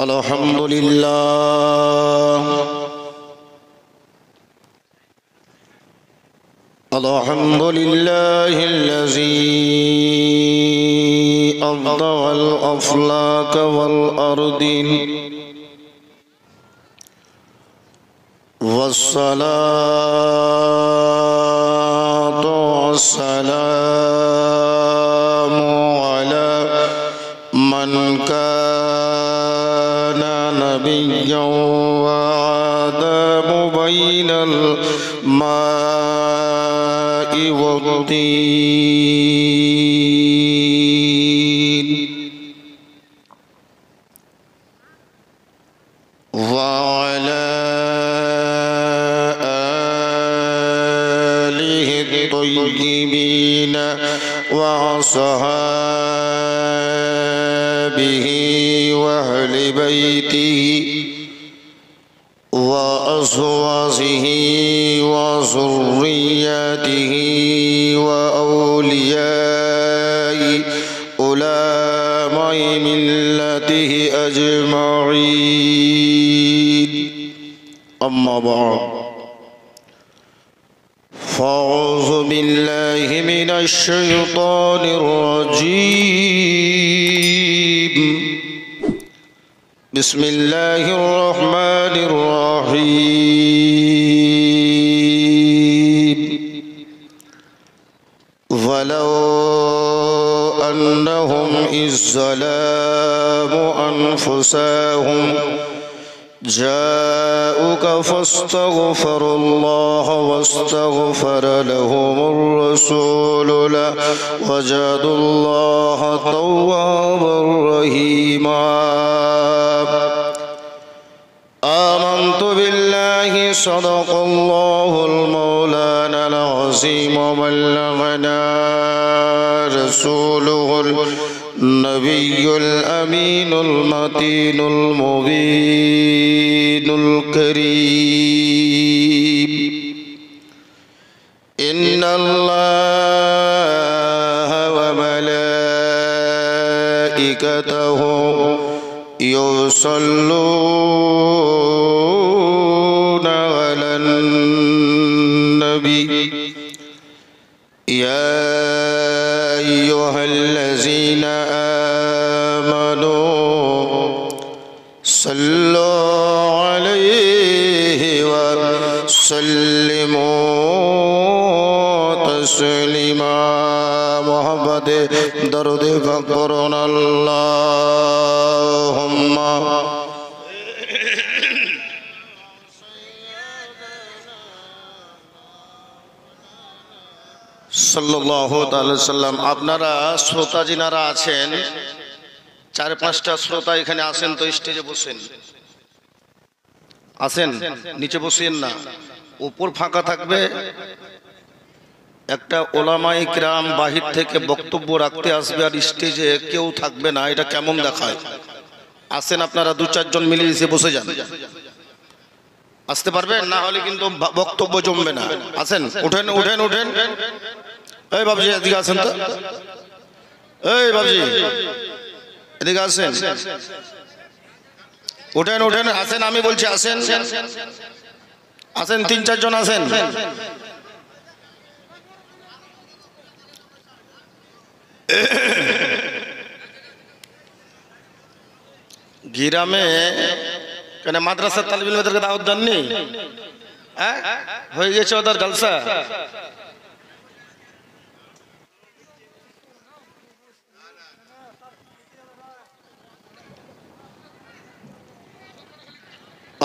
الحمد لله الحمد لله الذي أبدع الأفلاك والأرضين والصلاة والسلام على من كان نبيا وآدم بين الماء والطين وعلى آله الطيبين وأصحابه وأهل بيته وأزواجه وذرياته وأولياء علماء ملته أجمعين أما بعد فأعوذ بالله من الشيطان الرجيم بسم الله الرحمن الرحيم ولو أنهم إذ ظلموا أنفسهم جاءوك فاستغفروا الله واستغفر لهم الرسول لوجدوا الله توابا رحيما آمنت بالله صدق الله المولانا العظيم وبلغنا رسوله النبي الأمين المتين المبين الكريم إن الله وملائكته يصلون على النبي يا أيها الذين آمنوا صلوا عليه وسلموا تسليما محمد درود فقرنا اللهم সাল্লাল্লাহু তাআলা সাল্লাম। আপনারা শ্রোতা যিনারা আছেন, 4-5টা শ্রোতা এখানে আছেন তো স্টেজে বসেন, আছেন নিচে বসেন না, উপর ফাঁকা থাকবে। একটা ওলামায়ে কিরাম বাহির থেকে বক্তব্য রাখতে আসবে আর স্টেজে কেউ থাকবে না, এটা কেমন দেখায়? আসেন আপনারা 2-4 জন মিলে এসে বসে যান, আসতে পারবেন? না হলে কিন্তু বক্তব্য জমবে না। আসেন, উঠেন উঠেন উঠেন। এই বাবজি এদিকে আসেন তো, এই বাবজি এদিকে আসেন, উঠেন উঠেন আসেন, আমি বলছি আসেন আসেন, 3-4 জন আসেন। গ্রামে কেন মাদ্রাসার তালিব ইলমদেরকে দাওয়াত দেননি? হয়ে গেছে ওদের জলসা।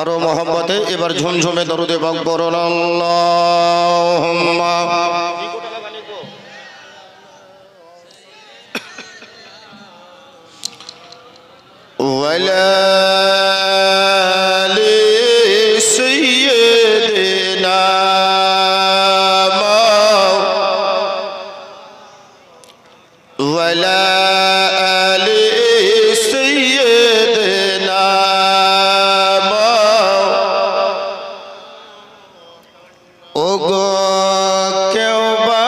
আরো মোহাম্মতে এবার ঝুমঝুমে দরুদে পাক পড়ুন আল্লাহুম্মা ওয়ালা আলি সাইয়্যিদিনা ওয়ালা আলি সাইয়্যিদিনা ওগো কেউ বা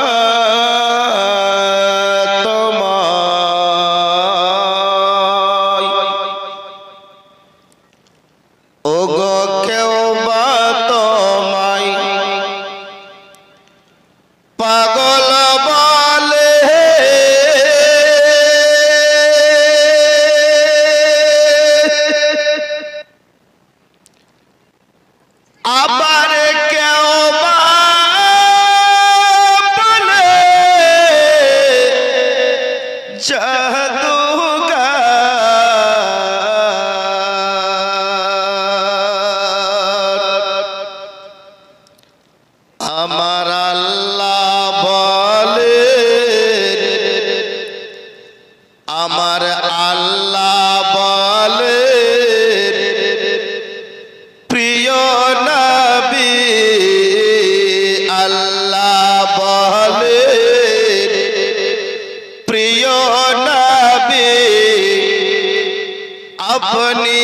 আপনি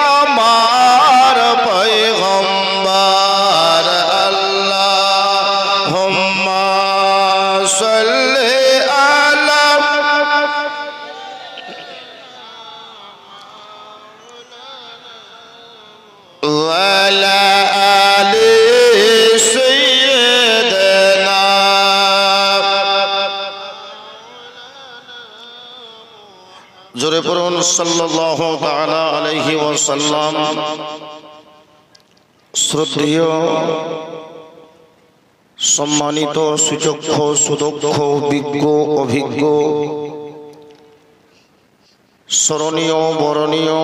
আমার পয়গম্বর আল্লাহুম্মা সাল্লি আলা ওয়ালা আলি সাইয়্যিদিনা জোরে পড়ুন সাল্লাল্লাহু তাআলা আলাইহি ওয়াসাল্লাম। শ্রদ্ধেয় সম্মানিত সুচক্ষ সুদক্ষ বিজ্ঞ অভিজ্ঞ স্মরণীয় বরণীয়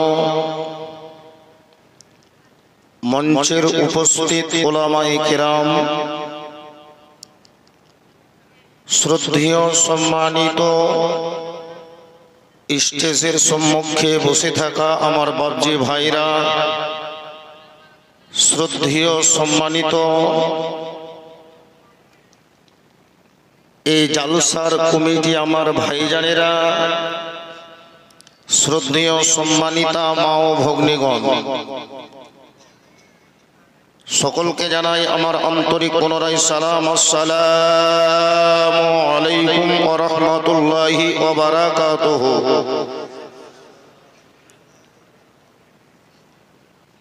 মঞ্চের উপস্থিত উলামায়ে কেরাম, শ্রদ্ধেয় সম্মানিত স্টেজের সম্মুখে বসে থাকা আমার বাবজি ভাইরা, শ্রদ্ধেয় সম্মানিত এই জালসার কমিটি আমার ভাইজানেরা, শ্রদ্ধেয় সম্মানিতা মা ও ভগ্নীগণ, সকলকে জানাই আমার আন্তরিক পুনরায় সালাম। আসসালামু আলাইকুম ওয়া রাহমাতুল্লাহি ওয়া বারাকাতুহু।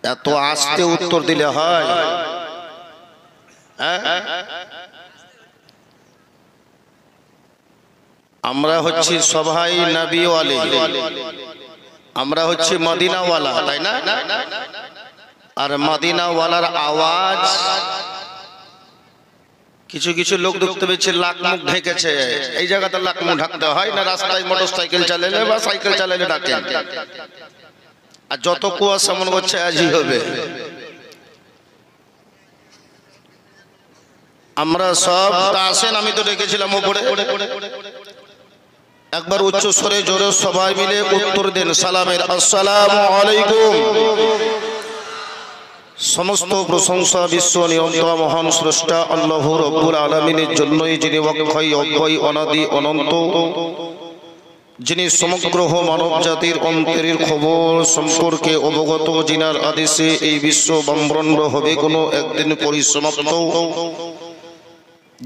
এত আস্তে উত্তর দিলে হয়? আমরা হচ্ছি সবাই নবীওয়ালি, আমরা হচ্ছি মদিনাওয়ালা, তাই না? আর মদিনাওয়ালার আওয়াজ কিছু কিছু লোক দেখতে পেয়েছে লাখ মুখ ঢেকেছে। এই জায়গাতে লাখ মুখ ঢাকতে হয় না, রাস্তায় মোটর সাইকেল চালালে বা সাইকেল চালালে ডাকে। আর যত কুয়াশা মনে করছে আজই হবে। আমরা সব আসেন, আমি তো ডেকেছিলাম উপরে, একবার উচ্চ স্বরে জোরে সবাই মিলে উত্তর দেন সালামের। আসসালামু আলাইকুম। সমস্ত প্রশংসা বিশ্ব নিয়ন্তা মহান স্রষ্টা আল্লাহ রব্বুল আলামিনের জন্যই, যিনি অক্ষয় অব্যয় অনাদি অনন্ত, যিনি সমগ্র মানব জাতির অন্তরের খবর সম্পর্কে অবগত, যিনার আদেশে এই বিশ্ব ব্রহ্মাণ্ড হবে কোনো একদিন পরিসমাপ্ত,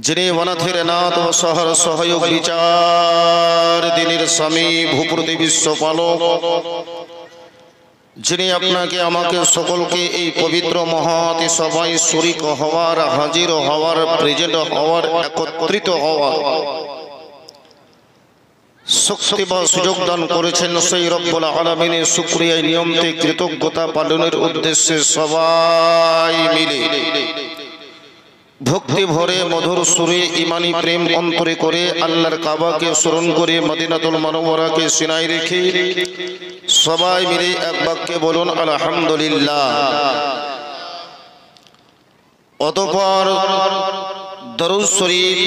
যিনি অনাথের নাথ ও সহার সহায়ক বিচার দিনের স্বামী ভূপতি বিশ্বপালক, যিনি আপনাকে আমাকে সকলকে এই পবিত্র মহৎ সভায় শরীক হওয়ার, হাজির হওয়ার, প্রেজেন্ট হওয়ার, একত্রিত হওয়ার শক্তি বা সুযোগ দান করেছেন, সেই রব্বুল আলামিনের শুকরিয়ায় নিয়মতে কৃতজ্ঞতা পালনের উদ্দেশ্যে সবাই মিলে ভক্তি ভরে মধুর সুরে ইমানি প্রেম অন্তরে করে আল্লাহর কাবাকে স্মরণ করে মদিনাতুল মুনাওয়ারাকে সিনায় রেখে সবাই মিলে এক বাক্যে বলুন আলহামদুলিল্লাহ। অতঃপর দরুদ শরীফ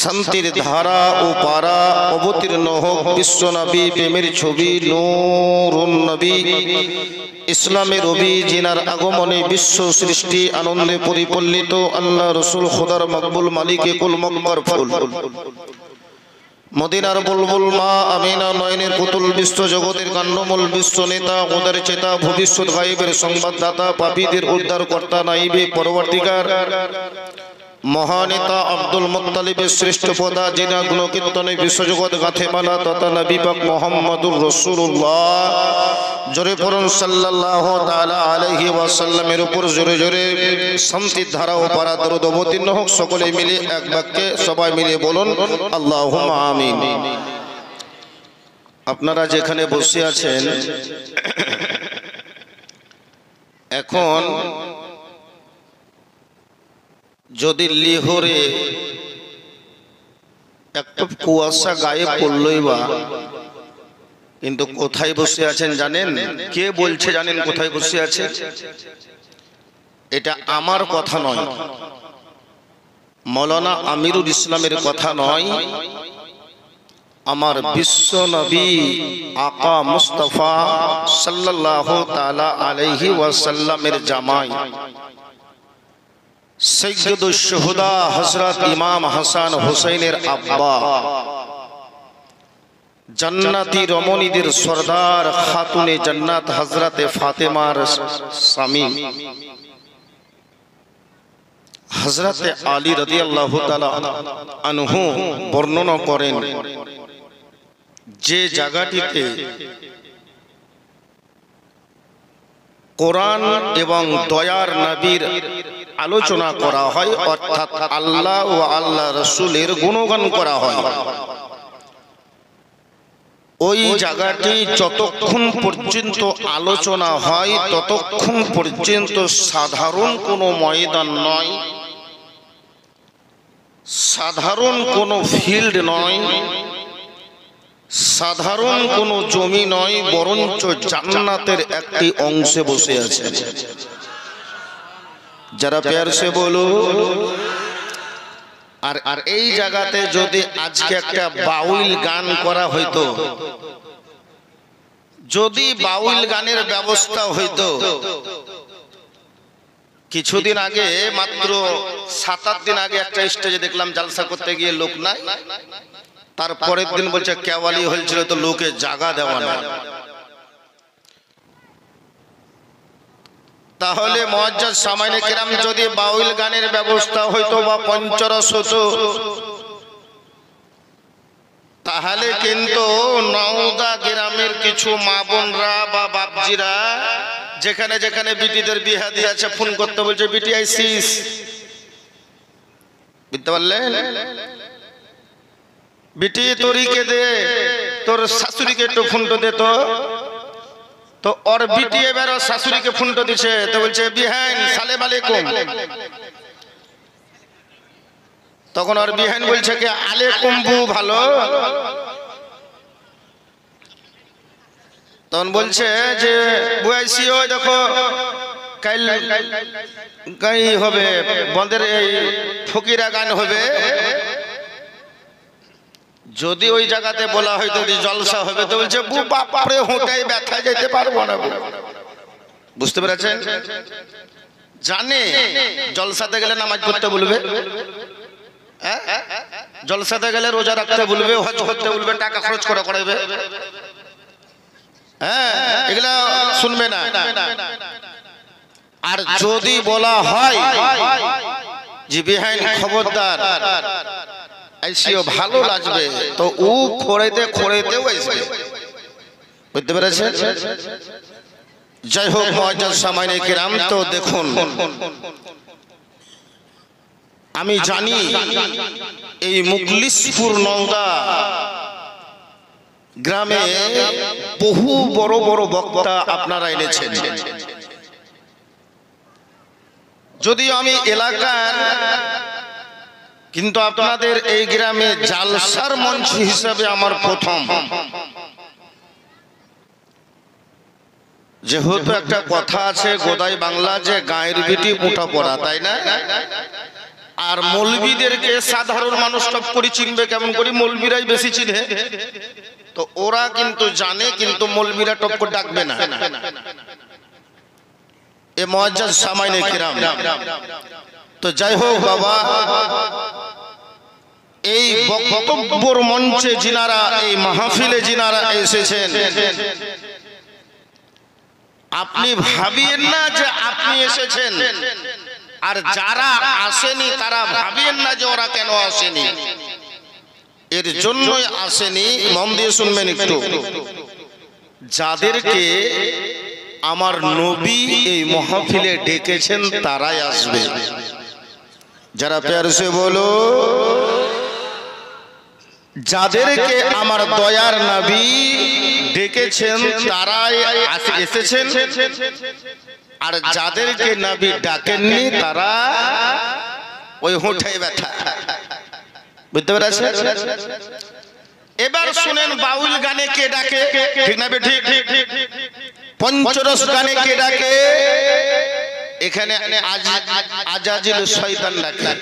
শান্তির ধারা ও পারা অবতীর্ণ হোক বিশ্ব নবী প্রেমের ছবি নূরুন নবী ইসলামের রবি, জিনার আগমনে বিশ্ব সৃষ্টি আনন্দে পরিপল্লিত, আল্লাহ রসুল খোদার মকবুল মালিকে কুল মকবর ফুল, মদিনার বুলবুল মা আমিনা নয়নের পুতুল, বিশ্ব জগতের কান্ডমূল, বিশ্ব নেতা ওদের চেতা, ভবিষ্যৎ গায়েবের সংবাদদাতা, পাপীদের উদ্ধার কর্তা নাইবে পরবর্তীকার, মহানেতা আব্দুল মুত্তালিবের শ্রেষ্ঠ পদা, যিনা গুণকীর্তনে বিশ্বজগৎ গাথেমালা তথা নবী পাক মুহাম্মদুর রাসূলুল্লাহ, জোরে পড়ুন সাল্লাল্লাহু তাআলা আলাইহি ওয়াসাল্লামের উপর জোরে জোরে শান্তির ধারা ও পারা দরুদ অবতীর্ণ হোক। সকলে মিলে এক বাক্যে সবাই মিলে বলুন আল্লাহুম্মা আমিন। আপনারা যেখানে বসে আছেন, এখন যদি লিহরে একটা কুয়াশা গায়ে পড়লই বা, কিন্তু কোথায় বসে আছেন জানেন? কে বলছে জানেন কোথায় বসে আছে? এটা আমার কথা নয়, মৌলানা আমিরুল ইসলামের কথা নয়, আমার বিশ্ব নবী আকা মুস্তাফা সাল্লাল্লাহু তাআলা আলাইহি ওয়াসাল্লামের জামাই সৈয়দুশ শুহাদা হযরত ইমাম হাসান হুসাইনের আব্বা জান্নাতি রমণীদের সরদার খাতুনে জান্নাত হযরতে ফাতেমার স্বামী হযরতে আলী রাদিয়াল্লাহু তাআলা আনহু বর্ণনা করেন, যে জায়গাটিতে কোরআন এবং দয়ার নবীর আলোচনা করা হয়, অর্থাৎ আল্লাহ ও আল্লাহ রাসূলের গুণগান করা হয়, ওই জায়গাটি যতক্ষণ পর্যন্ত আলোচনা হয় ততক্ষণ পর্যন্ত সাধারণ কোনো ময়দান নয়, সাধারণ কোনো ফিল্ড নয়, সাধারণ কোনো জমি নয়, বরঞ্চ জান্নাতের একটি অংশে বসে আছে। যারা প্যার সে বলো। আর এই জায়গাতে যদি আজকে একটা বাউল গান করা হইতো, যদি বাউল গানের ব্যবস্থা হইতো, কিছুদিন আগে মাত্র 7-8 দিন আগে একটা স্টেজে দেখলাম জালসা করতে গিয়ে লোক নাই, তারপরের দিন বলছে কেওয়ালি হয়েছিল তো লোকে জায়গা দেওয়া না। তাহলে মুআজ্জাজ সামাইনে কিরাম যদি বাউল গানের ব্যবস্থা হইতো বা পঞ্চরস হতো, তাহলে কিন্তু নওদা গ্রামের কিছু মা বোনরা বা বাপজিরা যেখানে যেখানে বিটিদের বিয়া দিয়েছে ফোন করতে বলছে, বিটি আইসিস, বুঝতে পারলেন, বিটি তোরিকে দে, তোর শাশুড়িকে একটু ফোনটা দে তো ওর বিটি এবার শাশুড়িকে ফোনটা দিছে, তো বলছে বিহান সালাম আলাইকুম। তখন ওর বিহান বলছে কি আলাইকুম বু ভালো। তখন বলছে যে বুয়াইছি, ওই দেখো কাল গাই হবে বন্ধের এই ফকিরা গান হবে, যদি ওই জায়গাতে বলা হয়তো জলসা হবে তো বলছে বু বাপরে হোঁটাই ব্যথা যেতে পারবো না। বুঝতে পেরেছেন? জানে জলসাতে গেলে নামাজ পড়তে বলবে, জলসাতে গেলে রোজা রাখতে বলবে, হজ করতে বলবে, টাকা খরচ করা করাবে, হ্যাঁ এগুলা শুনবে না। আর যদি বলা হয় যে বিহাইন খবরদার আইসিও ভালো লাগবে, তো ও খোড়াইতে খোড়াইতেও আসবে। বুঝতে পেরেছেন? যাই হোক মুআজ্জাজ সামাইনে কিরাম, তো দেখুন আমি জানি এই মুখলিসপুর নওদা গ্রামে বহু বড় বড় বক্তা আপনারা এনেছেন, যদিও আমি এলাকার, কিন্তু আপনাদের এই গ্রামে জালসার মঞ্চ হিসাবে আমার প্রথম। যেহেতু একটা কথা আছে গোদাই বাংলা যে গায়ের বিটি মুঠা পড়া, তাই না? আর মৌলবীদেরকে সাধারণ মানুষ টপ করে চিনবে কেমন করে? মৌলবীরাই বেশি চিনে, তো ওরা কিন্তু জানে, কিন্তু মৌলবীরা টপ করে ডাকবে না। এ মুআজ্জাজ সামাইনে কিরাম, তো যাই হোক বাবা, এই বক্তব্যের মঞ্চে যিনারা, এই মাহফিলে যিনারা এসেছেন, আপনি ভাবিয়েন না যে আপনি এসেছেন, আর যারা আসেনি তারা ভাবিয়েন না যে ওরা কেন আসেনি, এর জন্যই আসেনি। মন দিয়ে শুনবেন একটু, যাদেরকে আমার নবী এই মাহফিলে ডেকেছেন তারাই আসবে। যারা প্যার সে বলো, যাদেরকে আমার দয়ার নবী ডেকেছেন তারাই এসেছেন, আর যাদেরকে নবী ডাকেননি তারা ওই হোঁঠায় ব্যথা। বুঝতে পেরেছেন? এবার শুনেন বাউল গানে কে ডাকে, ঠিক না? ঠিক। পঞ্চরস গানে কে ডাকে? এখানে আজাজিল শয়তান ডাকে,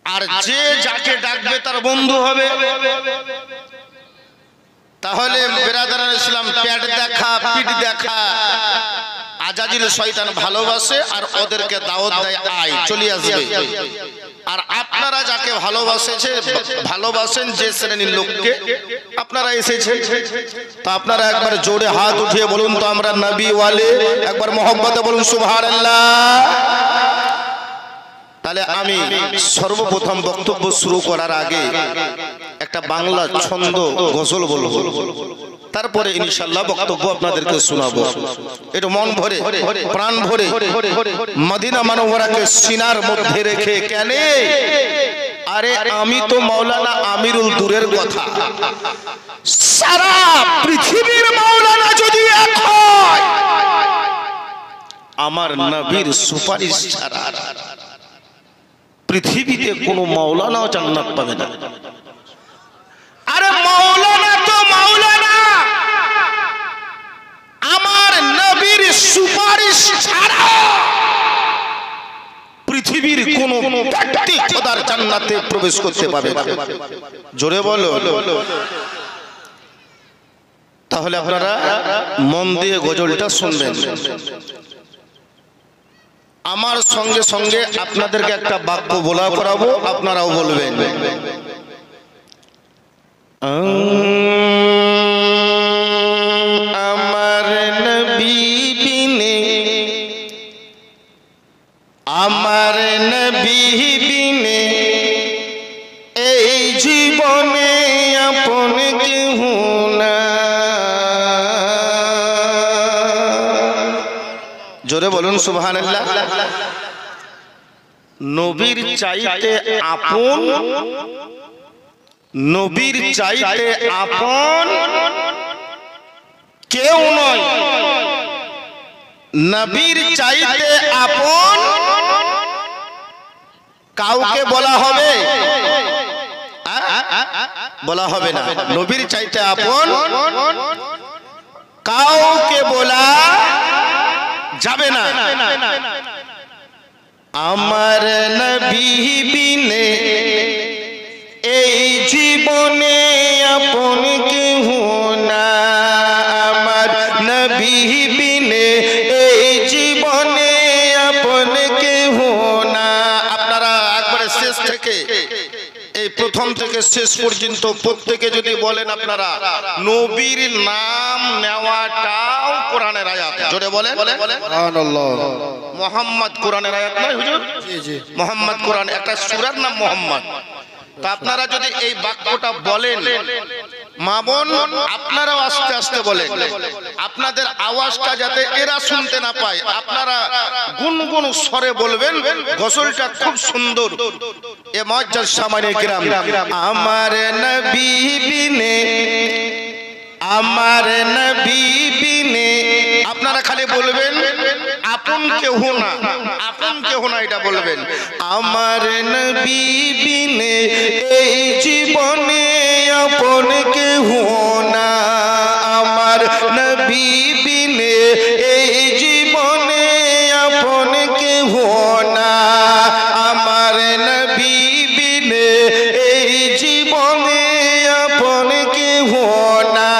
আর যে যাকে ডাকবে তার বন্ধু হবে। তাহলে বেরাদারান ইসলাম, পেট দেখা পিঠ দেখা আজাজিল শয়তান ভালোবাসে আর ওদেরকে দাওয়াত দেয়, আয় চলে আসবে। আর আপনারা যাকে ভালোবাসেন যে শ্রেণীর লোককে আপনারা এসেছেন, তা আপনারা একবার জোরে হাত উঠিয়ে বলুন তো আমরা নবী ওয়ালে, একবার মোহাম্মদে বলুন সুবহানাল্লাহ। তাহলে আমি সর্বপ্রথম বক্তব্য শুরু করার আগে একটা বাংলা ছন্দ গজল বলবো, তারপরে ইনশাআল্লাহ বক্তব্য আপনাদেরকে শোনাবো। একটু মন ভরে প্রাণ ভরে মদিনা মুনাওয়ারাকে সিনার মধ্যে রেখে, কেন আরে আমি তো মাওলানা আমিরুল দূরের কথা, সারা পৃথিবীর মাওলানা যদি এক হয়, আমার নবীর সুপারিশ ছাড়া পৃথিবীতে কোনো মাওলানাও জান্নাত পাবে না। আরে মাওলানা তো মাওলানা, আমার নবীর সুপারিশ ছাড়া পৃথিবীর কোনো ব্যক্তি খোদার জান্নাতে প্রবেশ করতে পারবে না। জোরে বলো। তাহলে আপনারা মন দিয়ে গজলটা শুনবেন, আমার সঙ্গে সঙ্গে আপনাদেরকে একটা বাক্য বলা করাবো, আপনারাও বলবেন। আমার নবী বিনে, আমার নবী বিনে এই জীবনে আপন কেহ না। জোরে বলুন সুবহানাল্লাহ। নবীর চাইতে আপন, নবীর চাইতে আপন কেউ নয়। নবীর চাইতে আপন কাউকে বলা হবে? বলা হবে না। নবীর চাইতে আপন কাউকে বলা যাবে না। আমার নবী বিনে এই জীবনে আপন কেহ না, আমার নবী বিনে এই জীবনে আপন কেহ না। আপনারা একবারে শেষ থেকে এই প্রথম থেকে শেষ পর্যন্ত প্রত্যেকে যদি বলেন আপনারা, নবীর নাম নেওয়াটাও কোরআনের আয়াত। জোরে বলেন সুবহানাল্লাহ। মুহাম্মদ কোরআনের আয়াত নয় হুজুর? জি জি, মুহাম্মদ কোরআন একটা সূরার নাম মুহাম্মদ। তা আপনারা যদি এই বাক্যটা বলেন, মা বোন আপনারাও আস্তে আস্তে বলেন, আপনাদের আওয়াজটা যাতে এরা শুনতে না পায়, আপনারা গুনগুন স্বরে বলবেন। গজলটা খুব সুন্দর। এ মুআজ্জাজ সামানে কিরাম, আমার নবী বিনে, আমার নবী বিনে, আপনারা খালি বলবেন আপন কেহ না, আপন কেহ না, এটা বলবেন। আমার নবী বিনে এই জীবনে আপন কেহ না, আমার নবী বিনে এই জীবনে আপন কেহ না, আমার নবী বিনে এই জীবনে আপন কেহ না।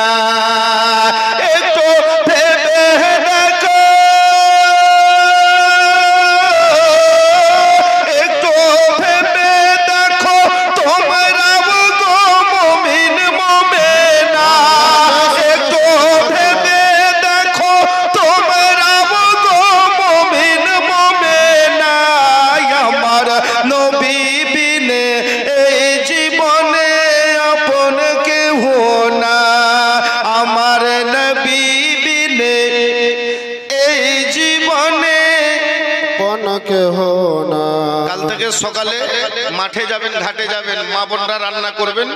সকালে মাঠে যাবেন, ঘাটে যাবেন, মা বোনরা রান্না করবেন,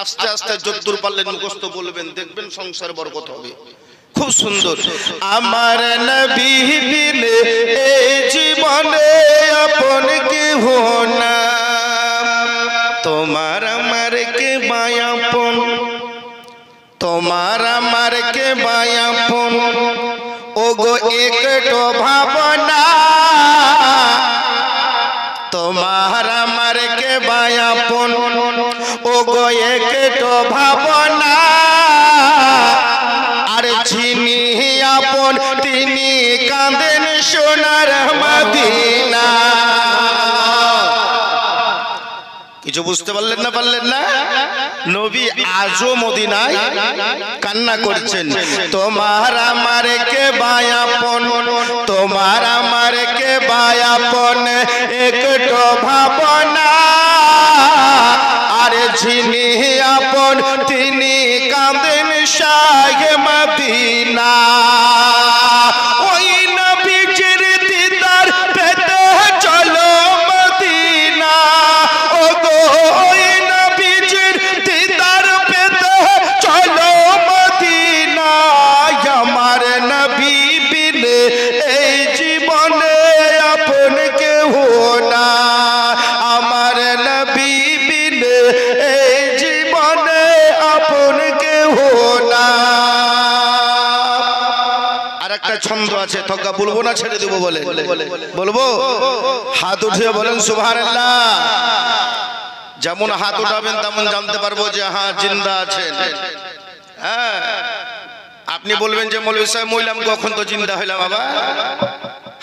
আস্তে আস্তে যদ্দূর পারলেন মুখস্থ বলবেন, দেখবেন সংসার বরকত হবে। খুব সুন্দর। আমার নবী বিনে এই জীবনে আপন কেহ না, তোমার আমার কে বায়াপন, তোমার আমার কে বায়াপন, ওগো একটো ভাবনা, তোমার আমার কে বায়াপন, ওগো একটো ভাবনা, আর ঝিনি আপন তিনি কাঁদেন সোনার মদিনা। কিছু বুঝতে পারলেন না? নবী আজও মদিনায় কান্না করছেন। তোমার আমার কে বায়াপন, তোমার আমার কে বায়াপন, একটু ভাবনা। আর যিনি আপন তিনি কাঁদেন শাহে মদিনা। ওই নবীজির দিদার পেতে চলো মদিনা। ও গো ওই নবীজির দিদার পেতে চলো মদিনা। আমার নবী বিনে এই জীবনে আপন কেউ না। আমার নবী বিনে এই জীবনে আপন কেউ না। আর একটা ছন্দ আছে, তজ্ঞা বলবো না ছেড়ে দেবো বলে বলবো? হাত উঠিয়ে বলেন সুবহানাল্লাহ। যেমন হাত উঠাবেন তেমন জানতে পারবো যে হ্যাঁ জিন্দা আছেন। হ্যাঁ, আপনি বলবেন যে মৌলভী সাহেব মইলাম কখন, তো জিন্দা হইলাম বাবা।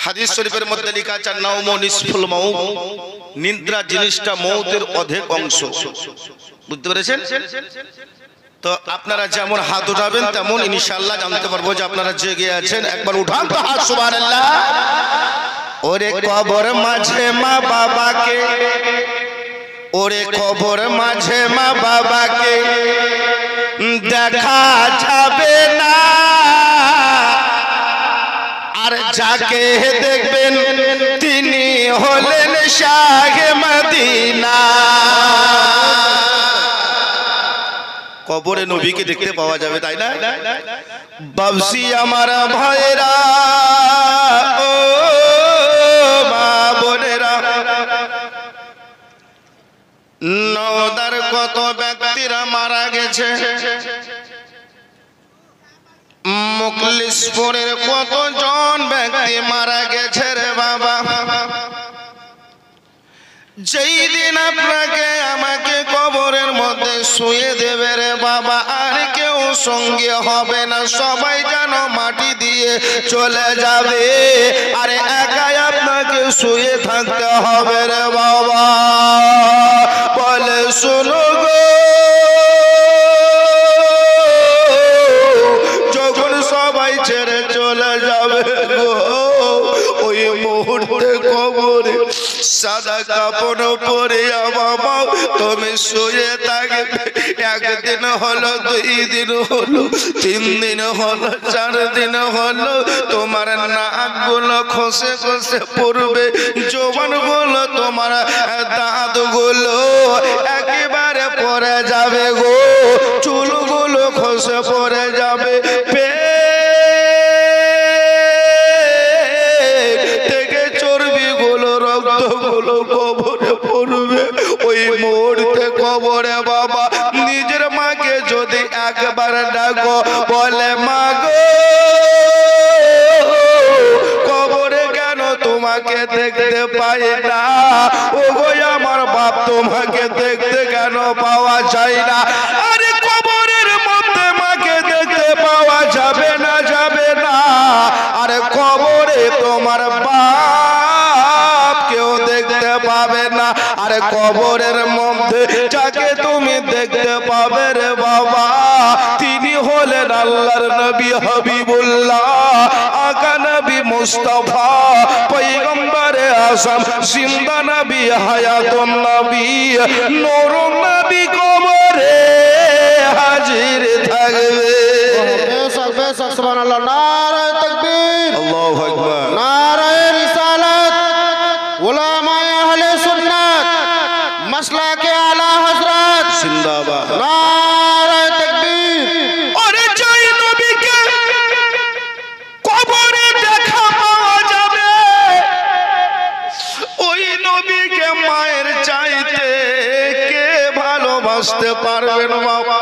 হাদিস শরীফের মধ্যে লেখা আছে নাওমু নিসফুল মাউত, নিদ্রা জিনিসটা মৌতের অর্ধেক অংশ। বুঝতে পেরেছেন? তো আপনারা যেমন হাত উঠাবেন তেমন ইনশাআল্লাহ জানতে পারবো যে আপনারা জেগে আছেন। একবার উঠান তো হাত, সুবহানাল্লাহ। ওরে কবর মাঝে মা বাবাকে, ওরে কবর মাঝে মা বাবাকে দেখা যাবে না। আর যাকে দেখবেন তিনি হলেন শাহে মদিনা। কবরে নবীকে দেখতে পাওয়া যাবে, তাই না? বাবসি আমার ভাইরা, ও মা বোনেরা, নওদার কত ব্যক্তিরা মারা গেছে, মুখলিসপুরের কতজন ব্যক্তি মারা গেছে রে বাবা। যেই দিন আপনাকে আমাকে কবরের মধ্যে শুয়ে দেবে রে বাবা, আর কেউ সঙ্গে হবে না, সবাই যেন মাটি দিয়ে চলে যাবে, আর একাই আপনাকে শুয়ে থাকতে হবে রে বাবা। বলে শুনো গো, যখন সবাই ছেড়ে চলে যাবে গো, ওই মুহূর্তে কবরে সাদা কাপড় পরে বাবা তুমি শুয়ে থাকবে। একদিন হলো, 2 দিন হলো, 3 দিন হলো, 4 দিন হলো, তোমার নাক গুলো খসে খসে পড়বে, জবান গুলো তোমার দাঁত গুলো একেবারে পড়ে যাবে গো, চুলগুলো খসে পড়ে যাবে, কবরে পড়বে। ওই মুহূর্তে কবরে বাবা নিজের মাকে যদি একবার ডাকো, বলে মা গো কবরে কেন তোমাকে দেখতে পাই না? ও গো আমার বাপ তোমাকে দেখতে কেন পাওয়া যায় না? আরে কবরের মধ্যে মাকে দেখতে পাওয়া যাবে না, যাবে না। আরে কবরে তোমার বাপ কেউ দেখতে পাবে না। আরে কবরের মধ্যে যাকে তুমি দেখতে পাবে রে বাবা, তিনি হলেন আল্লাহর নবী হাবিবুল্লাহ, আকা নবী মুস্তাফা, পয়গম্বরে আযম, জিন্দা নবী, হায়াতুন নবী, নূরুন নবী কবরে হাজির থাকবে। বেশক সুবহানাল্লাহ, নারায়ে তাকবীর, আল্লাহু আকবার, নারায়ে রিসালাত, উলামায়ে আহলে সুন্নাত, মাসলাকে আলা হযরত জিন্দাবাদ, নারায়ে তাকবীর। ওরে জয় নবীকে কবরে দেখা পাওয়া যাবে, ওই নবীকে মায়ের চাইতে কে ভালোবাসতে পারবেন বাবা?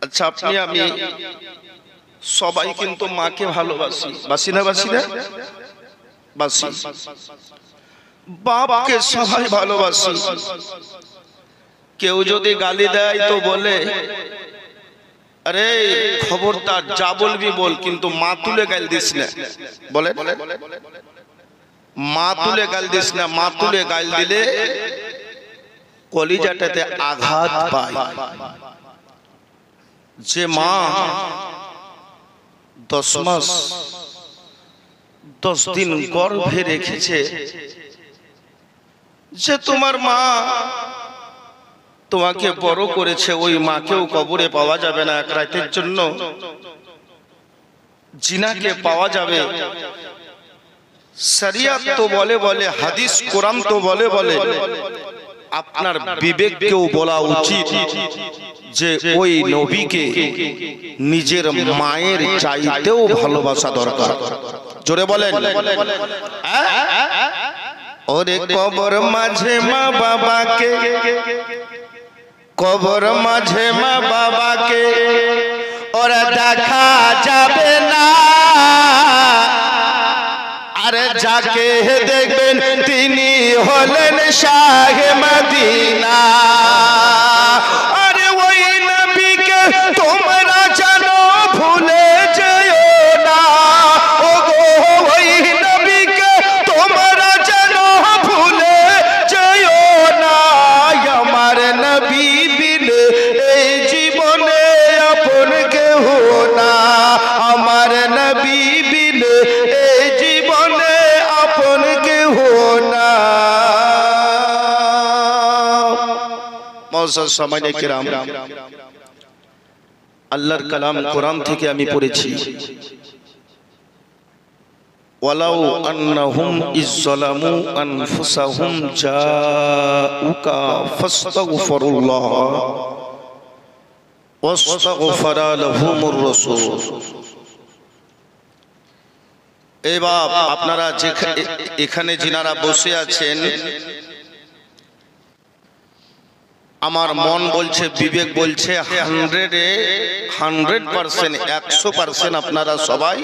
আচ্ছা, আপনি আমি সবাই কিন্তু মাকে ভালোবাসি, বাসি না? বাসি না? বাসি। বাপকে সবাই ভালোবাসি। কেউ যদি গালি দেয় তো বলে আরে খবরদার, যা বলবি বল, কিন্তু মা তুলে গাল দিস না। বলে মা তুলে গাল দিস না। মা তুলে গাল দিলে কলিজাটাতে আঘাত পায়। যে মা 10 মাস 10 দিন গর্ভে রেখেছে, যে তোমার মা তোমাকে বড় করেছে, ওই মাকেও কবরে পাওয়া যাবে না এক রাতের জন্য, জিনাকে পাওয়া যাবে। শরিয়ত তো বলে বলে, হাদিস কোরআন তো বলে বলে, আপনার বিবেককেও বলা উচিত যে ওই নবীকে নিজের মায়ের চাইতেও ভালোবাসা দরকার। জোরে বলেন। ওরে কবর মাঝে মা বাবাকে, কবর মাঝে মা বাবাকে ওরা দেখা যাবে না, আরে যাকে দেখবেন তিনি হলেন শাহে মদিনা। আরে ওই নবীকে তোমরা জানো ভুলে যেও না, ও গো ওই নবীকে তোমরা জানো ভুলে যেও না। আমার নবী বিনে এই জীবনে আপন কেউ না, আমার নবী বিনে এই জীবনে আপন কেউ না। মওলানা সামাইনে কিরাম, আল্লাহর কালাম কোরআন থেকে আমি পড়েছি, ওয়ালাউ আন্নাহুম ইযলামু আনফুসাহুম জাউকা ফাস্তাগফিরুল্লাহ ওয়াস্তাগফারা লাহুমুর রাসূল। এবার আপনারা এখানে যিনারা বসে আছেন, আমার মন বলছে, বিবেক বলছে 100% 100% আপনারা সবাই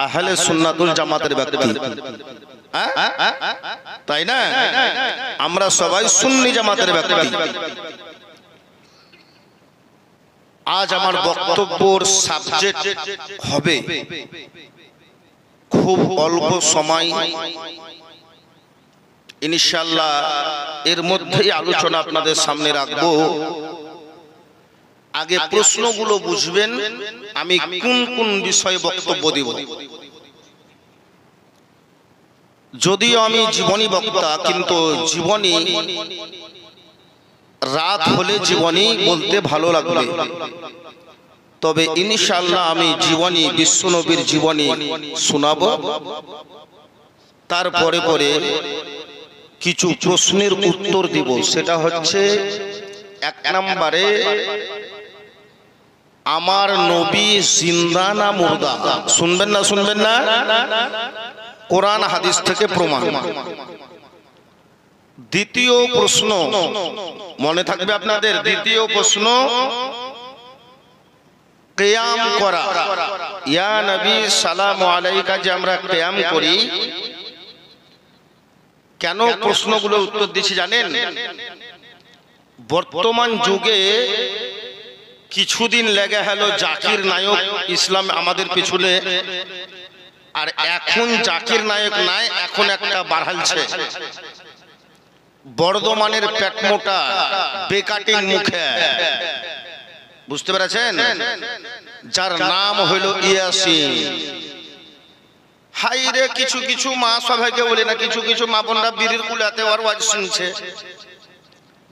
আহলে সুন্নাতুল জামাতের ব্যক্তি, তাই না? আমরা সবাই সুন্নি জামাতের ব্যক্তি। আজ আমার বক্তব্যের সাবজেক্ট হবে খুব অল্প সময়, ইনশাআল্লাহ এর মধ্যেই আলোচনা আপনাদের সামনে রাখবো। আগে প্রশ্নগুলো বুঝবেন, আমি কোন কোন বিষয়ে বক্তব্য দেব। যদিও আমি জীবনী বক্তা, কিন্তু জীবনী রাত হলে জীবনী বলতে ভালো লাগবে। তবে ইনশাআল্লাহ আমি জীবনী, বিশ্বনবীর জীবনী শোনাবো। তারপরে পরে কিছু প্রশ্নের উত্তর দিব। সেটা হচ্ছে, 1 নম্বরে আমার নবী জিন্দা না মুর্দা? শুনবেন না শুনবেন না? কোরআন হাদিস থেকে প্রমাণ। দ্বিতীয় প্রশ্ন মনে থাকবে আপনাদের, দ্বিতীয় প্রশ্ন কিয়াম করা। ইয়া নবী সালামু আলাইকা, যে আমরা কিয়াম করি, কেন প্রশ্নগুলো উত্তর দিচ্ছি জানেন? বর্তমান যুগে কিছুদিন লেগে গেল জাকির নায়ক ইসলাম আমাদের পিছনে, আর এখন জাকির নায়ক নাই, এখন একটা বাড়ালছে বর্ধমানের পেট মোটা বেকাটিং মুখে, বুঝতে পেরেছেন? যার নাম হইল ইয়াসিন। হাইরে কিছু কিছু মা সবাইকে বলে না, কিছু কিছু মা বোনরা বীরের কুলাতে ওর ওয়াজ শুনছে,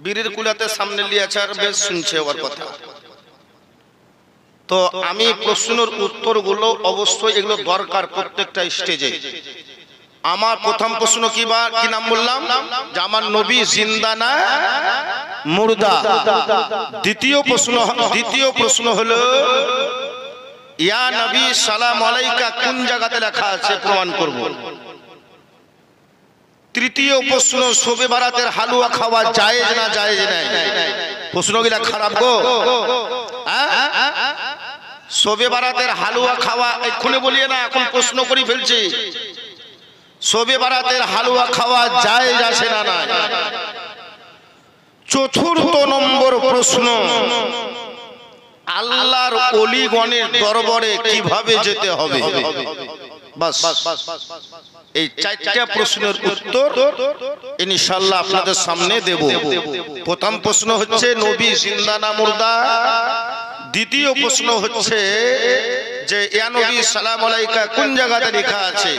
বীরের কুলাতে সামনে লিয়েছে আর বেশ শুনছে ওর কথা। তো আমি প্রশ্নের উত্তরগুলো অবশ্যই এগুলো দরকার প্রত্যেকটা স্টেজে। আমার প্রথম প্রশ্ন কি নাম বললাম, যে আমার নবী জিন্দা না মুর্দা? দ্বিতীয় প্রশ্ন হলো, ইয়া নবী সালাম আলাইকা কোন জায়গাতে লেখা আছে, প্রমাণ করব। তৃতীয় প্রশ্ন, শবে বারাতের হালুয়া খাওয়া জায়েজ না জায়েজ নাই? প্রশ্নগুলা খারাপ গো। শবে বারাতের হালুয়া খাওয়া, এক্ষুনি বলিয়ে না, এখন প্রশ্ন করে ফেলছি, শবে বারাতের হালুয়া খাওয়া জায়েজ আছে না না? চতুর্থ নম্বর প্রশ্ন, আল্লাহর ওলিগণের দরবারে কিভাবে যেতে হবে। বাস এই চারটা প্রশ্নের উত্তর ইনশাআল্লাহ আপনাদের সামনে দেব। প্রথম প্রশ্ন হচ্ছে নবী জিন্দা না মুর্দা। দ্বিতীয় প্রশ্ন হচ্ছে যে ইয়া নবী সালাম আলাইকা কোন জায়গাতে লেখা আছে।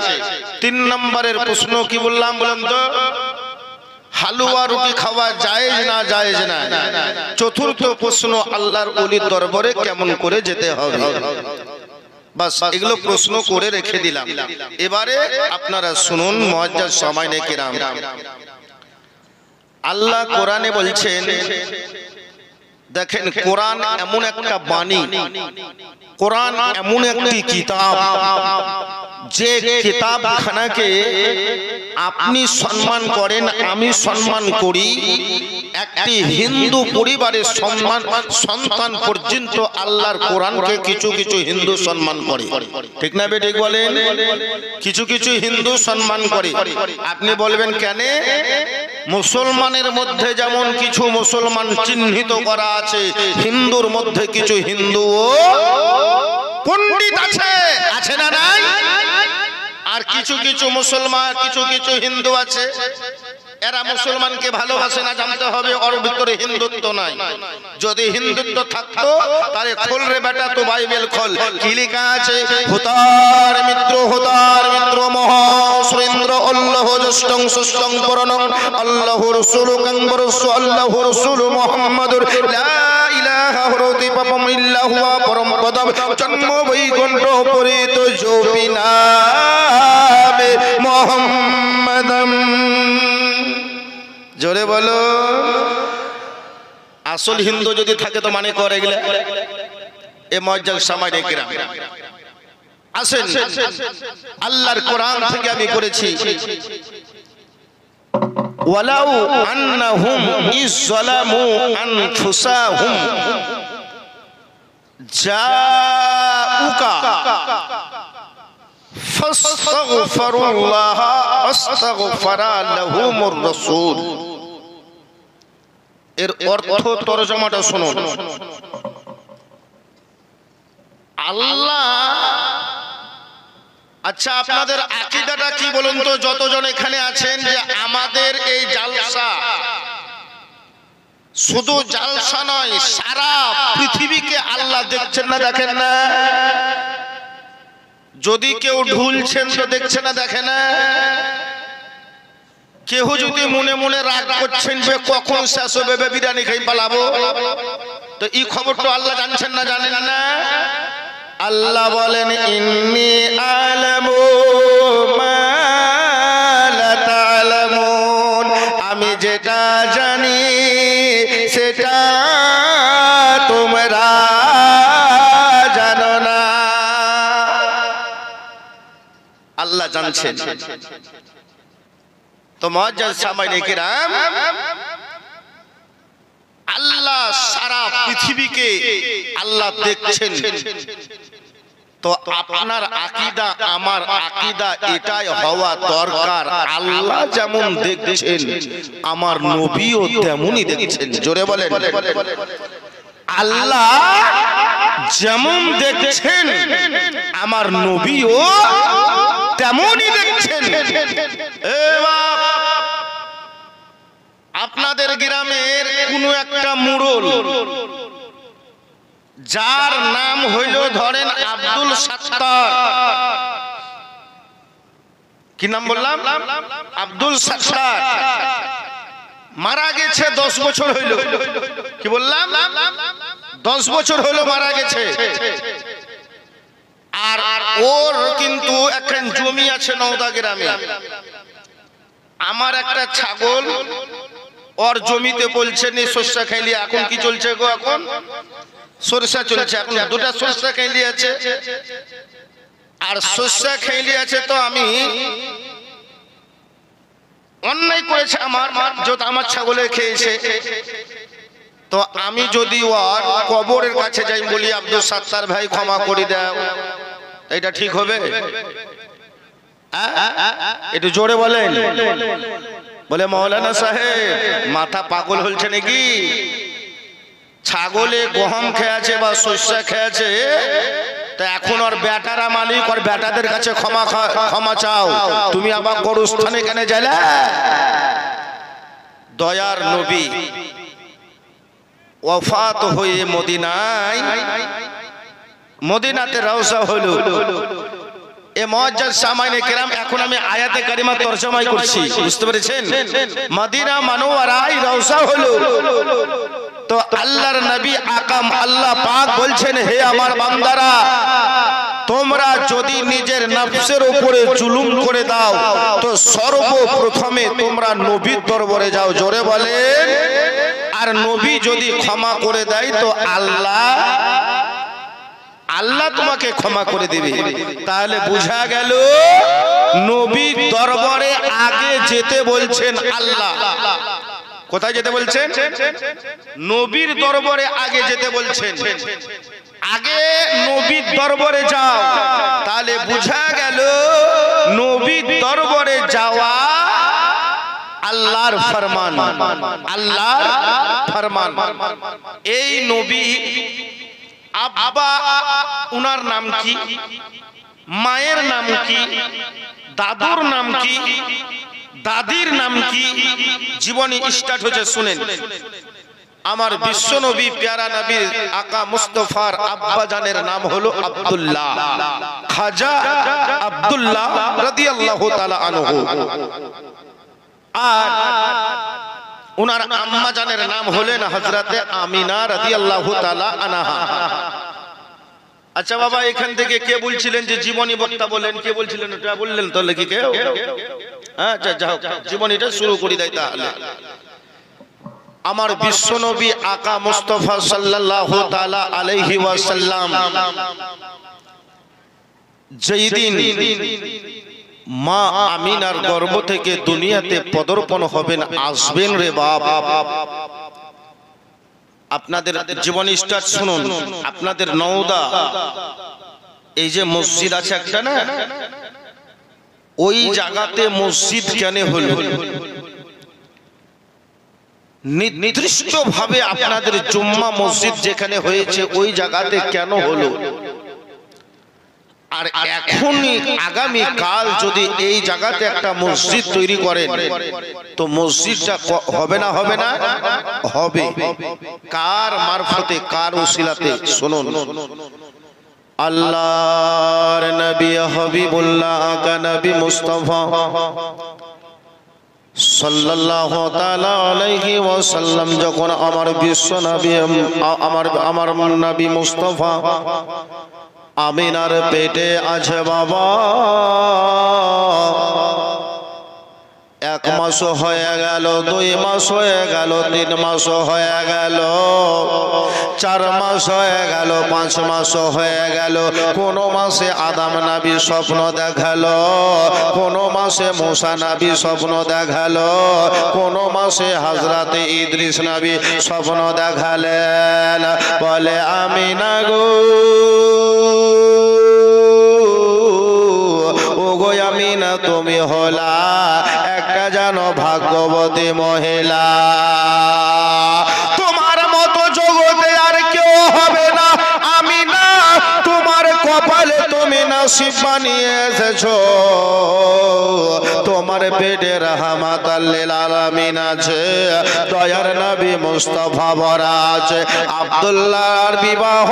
3 নম্বরের প্রশ্ন কি বললাম বলেন তো, হালুয়া রুটি খাওয়া জায়েজ না জায়েজ না। চতুর্থ প্রশ্ন আল্লাহর ওলির দরবারে কেমন করে যেতে হবে। বাস এগুলো প্রশ্ন করে রেখে দিলাম। এবারে আপনারা শুনুন মুআজ্জাজ সামাইনে কিরাম, আল্লাহ কোরআনে বলছেন, দেখেন কোরআন এমন একটা বাণী, কোরআন এমন একটি কিতাব যে কিতাবখানাকে আপনি সম্মান করেন, আমি সম্মান করি। একটি হিন্দু পরিবারের সন্তান পর্যন্ত আল্লাহর কোরআনকে কিছু কিছু হিন্দু সম্মান করে, ঠিক না বেঠিক বলেন? কিছু কিছু হিন্দু সম্মান করে। আপনি বলবেন কেন? মুসলমানের মধ্যে যেমন কিছু মুসলমান চিহ্নিত করা আছে, হিন্দুর মধ্যে কিছু হিন্দু পণ্ডিত আছে, আছে না নাই? আর কিছু কিছু মুসলমান কিছু কিছু হিন্দু আছে, এরা মুসলমানকে ভালোবাসে না, জানতে হবে ওর ভিতরে হিন্দুত্ব নাই। যদি হিন্দুত্ব থাকতো তাহলে খোল রে বেটা, তো বাইবেল খোল, কি লেখা আছে? হুতার মিত্র মহা সুরেন্দ্র আল্লাহ জ্যেষ্ঠং সুষ্টং পরণং আল্লাহ রাসূল কাঙ্গরসু আল্লাহ রাসূল মুহাম্মাদুর লা ইলাহা হরতি পাপম ইল্লা হুয়া পরম পদম জন্ম বৈকুণ্ঠ পরিত জোবিনাবে মুহাম্মাদম। জোরে বলো। আসল হিন্দু যদি থাকে তো মানে করে গেলে এ মুআজ্জাজ সামাইনে কিরাম আসেন, আল্লাহর কোরআন থেকে আমি পড়েছি, ওয়ালাউ আন্নাহুম ইযলামু আনফুসাহুম জাউকা ফাস্তাগফিরুল্লাহ আস্তাগফারা লাহুমুর রাসূল। এর অর্থ তরজমাটা শুনুন। আল্লাহ, আচ্ছা আপনাদের আকীদাটা কি বলুন তো, যতজন এখানে আছেন, যে আমাদের এই জালসা শুধু জালসা নয়, সারা পৃথিবীকে আল্লাহ দেখছেন না দেখেন না? যদি কেউ ঢুলছেন তো দেখছে না দেখে না? কেউ যদি মনে মনে রাগ করছেন যে কখন শেষ হবে, বিরিয়ানি খাই পালাবো, তো এই খবরটা আল্লাহ জানছেন না জানেন না? আল্লাহ বলেন, ইন্নী আলামু মা লা তা'লামুন, আমি যেটা জানি সেটা তোমরা জানো না। আল্লাহ জানছেন। তো মুআজ্জাজ সামাইনে কিরাম, আল্লাহ সারা পৃথিবীকে আল্লাহ দেখছেন। তো আপনার আকীদা আমার আকীদা এটাই হওয়া দরকার, আল্লাহ যেমন দেখছেন আমার নবীও তেমনই দেখছেন। জোরে বলেন, আল্লাহ যেমন দেখছেন আমার নবীও তেমনই দেখছেন। আপনাদের গ্রামের কোনো একটা মুরল, যার নাম হইল ধরেন আব্দুল সাত্তার, কি নাম বললাম? আব্দুল সাত্তার, মারা গেছে 10 বছর হইল। কি বললাম? 10 বছর হইল মারা গেছে। আর ওর কিন্তু এখন জমি আছে নওদা গ্রামে। আমার একটা ছাগল ওর জমিতে বলছে নি সরষা খাইলি। এখন কি চলছে গো? এখন সরষা চলছে। এখন 2টা সরষা খাইলি আছে, আর সরষা খাইলি আছে। তো আমি অন্যায় করেছে আমার, যেহেতু আমার ছাগলে খেয়েছে, তো আমি যদি ওর কবরের কাছে যাই বলি আব্দুল সাত্তার ভাই ক্ষমা করে দাও, এটা ঠিক হবে? একটু জোরে বলেন। বলে মৌলানা সাহেব মাথা পাগল হচ্ছে নাকি? ছাগলে গহম খেয়েছে বা শস্য খেয়েছে, তা এখন ওর বেটারা মালিক, ওর বেটাদের কাছে ক্ষমা চাও, তুমি আবার গরুস্থানে কেন যাইলে? দয়ার নবী ওয়াফাত হয়ে মদিনাতে রওজা হলো। এ মুআজ্জাজ সামাইনে কেরাম, এখন আমি আয়াতে কারিমা তরজমাই করছি, বুঝতে পেরেছেন? মদিনা মানওয়ারায় রওজা হলো, তো আল্লাহর নবী আকাম আল্লাহ পাক বলছেন, হে আমার বান্দারা, তোমরা যদি নিজের নফসের উপরে জুলুম করে দাও তো সর্বপ্রথমে তোমরা নবীর দরবারে যাও, জোরে বলেন। আর নবী যদি ক্ষমা করে দেয় তো আল্লাহ তোমাকে ক্ষমা করে দিবে। তাহলে বোঝা গেল নবীর দরবারে আগে যেতে বলছেন আল্লাহ। কোথায় যেতে বলছেন? নবীর দরবারে আগে যেতে বলছেন। আগে নবীর দরবারে যাও, তাহলে বোঝা গেল নবীর দরবারে যাওয়া আল্লাহর ফরমান, আল্লাহর ফরমান। এই নবী আব্বা উনার নাম কি, মায়ের নাম কি, দাদুর নাম কি, দাদির নাম কি, জীবনী স্টার্ট হয়েছে শুনেন। আমার বিশ্ব নবী প্যারা নবীর আকা মুস্তাফার আব্বা জানের নাম হলো আব্দুল্লাহ, খাজা আব্দুল্লাহ রাদিয়াল্লাহু তাআলা আনহু। আর উনার আম্মা জানের নাম হলেন হযরতে আমিনা রাদিয়াল্লাহু তাআলা আনহা। আচ্ছা বাবা, এখান থেকে কে বলছিলেন যে জীবনী বক্তা বলেন? কে বলছিলেন এটা বললেন তো নাকি কেউ? আচ্ছা যাও, জীবনীটা শুরু করি দেয়। তাহলে আমার বিশ্ব নবী আকা মুস্তাফা সাল্লাল্লাহু তাআলা আলাইহি ওয়াসাল্লাম যেদিন মা আমিনার গর্ভ থেকে দুনিয়াতে পদার্পণ হবেন, আসবেন রে বাপ, আপনাদের জীবন স্টার্ট শুনুন। আপনাদের নওদা এই যে মসজিদ আছে একটা না, ওই জায়গাতে মসজিদ কেন হল? নির্দিষ্ট ভাবে আপনাদের জুম্মা মসজিদ যেখানে হয়েছে ওই জায়গাতে কেন হলো? আর এখনই আগামী কাল যদি এই জায়গাতে একটা মসজিদ তৈরি করেন তো মসজিদটা হবে না? হবে না? হবে। কার মারফতে, কার উসিলাতে? শুনুন। আল্লাহর নবী হাবিবুল্লাহ আকা নবী মুস্তাফা সাল্লাল্লাহু তাআলা আলাইহি ওয়াসাল্লাম যখন আমার বিশ্ব নবী আমার নবী মুস্তাফা আমিনার পেটে আছে বাবা, 1 মাস হয়ে গেল, 2 মাস হয়ে গেল, 3 মাস হয়ে গেল, 4 মাস হয়ে গেল, 5 মাস হয়ে গেল। কোন মাসে আদম নবী স্বপ্ন দেখালো, কোন মাসে মুসা নবী স্বপ্ন দেখালো, কোন মাসে হযরতে ইদ্রিস নবী স্বপ্ন দেখালেন। বলে আমিনা গো, ওগো আমিনা, তুমি হলা একটা জানো ভাগ্যবতী মহিলা, তোমার মতো জগতে আর কেউ হবে না। আমিনা, তোমার কপালে তুমি নসিব বানিয়ে এসেছো, তোমার পেটে রাহমাতাল লিল আলামিন আছে, দয়ার নবী মুস্তাফা ভরা আছে। আব্দুল্লাহর বিবাহ,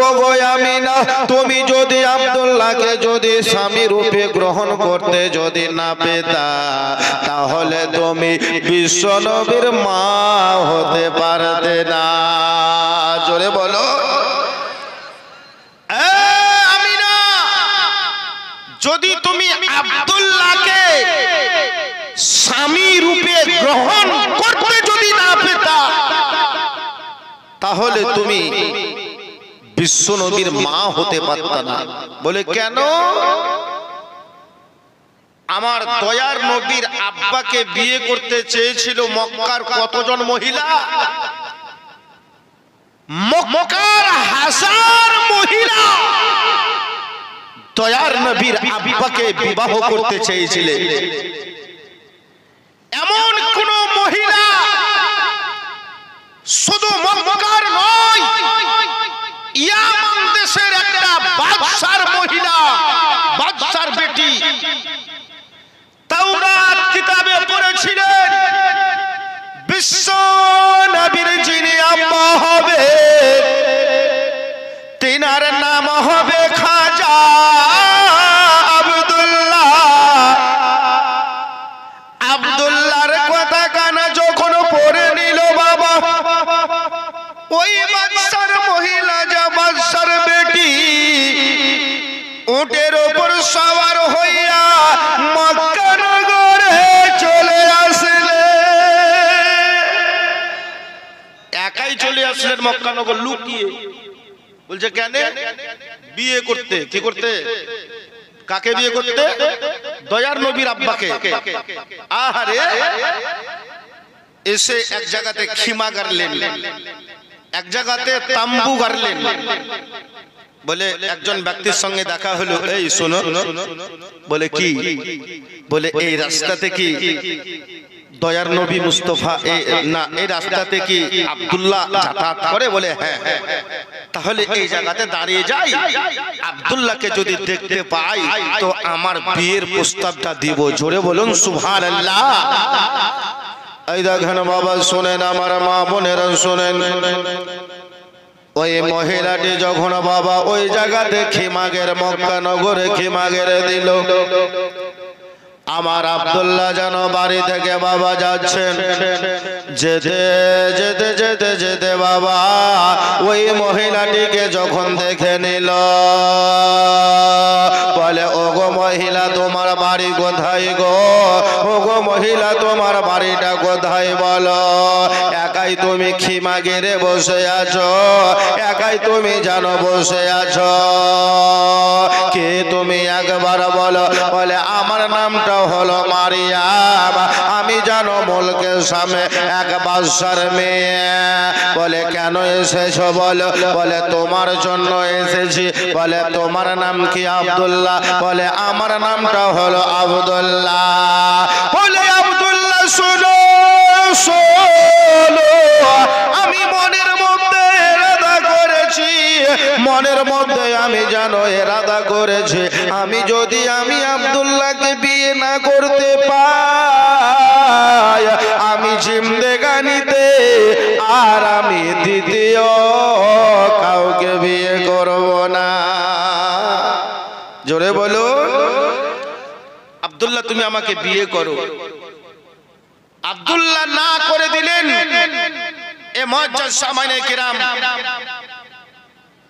ওগো আমিনা, তুমি যদি আব্দুল্লাহকে যদি স্বামী রূপে গ্রহণ করতে যদি না পেতা, তাহলে তুমি বিশ্ব নবীর মা হতে পারতে না। জোরে বলো। আমিনা, যদি তুমি আব্দুল্লাহকে স্বামী রূপে গ্রহণ করতে যদি না পেতা, তাহলে তুমি বিশ্ব নবীর মা হতে পারতা না। বলে কেন? আমার দয়ার নবীর আব্বাকে বিয়ে করতে চেয়েছিল মক্কার কতজন মহিলা? মক্কার 1000 মহিলা দয়ার নবীর আব্বাকে বিবাহ করতে চেয়েছিলেন। এমন কোন মহিলা শুধু মক্কার বাদশার মহিলা, বাদশার বেটি তাওরাত কিতাবে পড়েছিলেন বিশ্ব নবীর যিনি আব্বা হবে তিনার নাম হবে খাজা আব্দুল্লাহ। আব্দুল্লাহর কথা কানা যখন পড়ে নিল বাবা, ওই বাদশার মহিলা যা বাদশার বেটি উটের উপর সওয়ার হইয়া মক্কা নগরে চলে আসলে। একাই চলে আসলেন মক্কা নগর লুকিয়ে। বলছে কেন? বিয়ে করতে। কি করতে? কাকে বিয়ে করতে? দয়ার নবীর আব্বাকে। আহারে, এসে এক জায়গাতে খিমা গাড়লেন, এক জায়গাতে তাম্বু গাড়লেন। বলে একজন ব্যক্তির সঙ্গে দেখা হলো, এই শোনো। বলে কি? বলে এই রাস্তাতে কি দয়ার নবী মুস্তাফা না এই রাস্তাতে কি আব্দুল্লাহ যাতায়াত করে? বলে হ্যাঁ। তাহলে এই জায়গাতে দাঁড়িয়ে যাই, আব্দুল্লাহকে যদি দেখতে পাই তো আমার বিয়ের প্রস্তাবটা দিব। জোরে বলুন সুবহানাল্লাহ। এই দেখেন বাবা, শোনেন আমার মা বোনেরা শোনেন, ওই মহিলাটি যখন বাবা ওই জায়গাতে খিমাগের মক্কা নগরে খিমাগের দিল, আমার আব্দুল্লাহ যেন বাড়ি থেকে বাবা যাচ্ছেন, যেতে যেতে যেতে যেতে বাবা ওই মহিলাটিকে যখন দেখে নিল, বলে ওগো মহিলা তোমার বাড়ি কোথায় গো? ওগো মহিলা তোমার বাড়িটা কোথায় বলো? একাই তুমি খিমা গেড়ে বসে আছো, একাই তুমি জানো বসে আছো, কে তুমি একবার বলো? বলে আমার নামটা হলো মারিয়াম, আমি জানো মুলকের সামনে এক বাদশার মেয়ে। বলে কেন এসেছো বলো? বলে তোমার জন্য এসেছি। বলে তোমার নাম কি? আব্দুল্লাহ। বলে আমার নামটা হলো আব্দুল্লাহ। বলে আব্দুল্লাহ শোনো শোনো, আমি মনের মধ্যে ইরাদা করেছি, মনের মধ্যে আমি জানো ইরাদা করেছি, আমি যদি আমি আব্দুল্লাহকে বিয়ে না করতে পাই, আমি জিন্দেগানিতে আর আমি দ্বিতীয় কাউকে বিয়ে করব না। জোরে বলো, আব্দুল্লাহ তুমি আমাকে বিয়ে করো। আব্দুল্লাহ না করে দিলেন। এ মুআজ্জাজ সামাইনে কিরাম,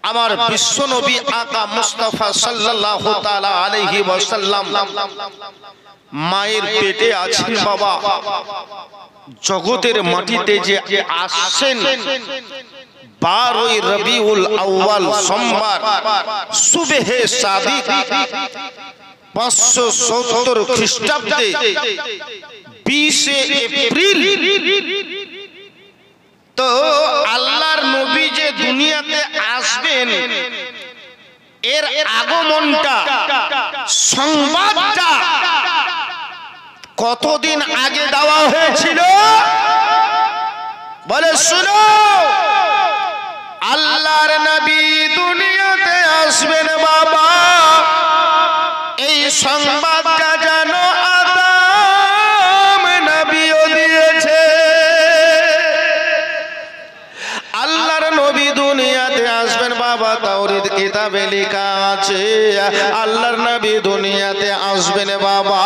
আমার বিশ্ব নবী আকা মুস্তাফা সাল্লাল্লাহু তাআলা আলাইহি ওয়াসাল্লাম মায়ের পেটে আছেন বাবা, জগতের মাটিতে যে আসছেন 12 রবিউল আউয়াল সোমবার সুবহে সাদিক 570 খ্রিস্টাব্দে 20 এপ্রিল, তো আল্লাহর নবী যে দুনিয়াতে আসবেন এর আগমনটা সংবাদটা কতদিন আগে দেওয়া হয়েছিল? বলে শুনো, আল্লাহর নবী দুনিয়াতে আসবেন বাবা, এই সংবাদটা জানো আদম নবীও দিয়েছে। আল্লাহর নবী দুনিয়াতে আসবেন বাবা, তাওরাত কিতাবে লেখা আছে। আল্লাহর নবী দুনিয়াতে আসবেন বাবা,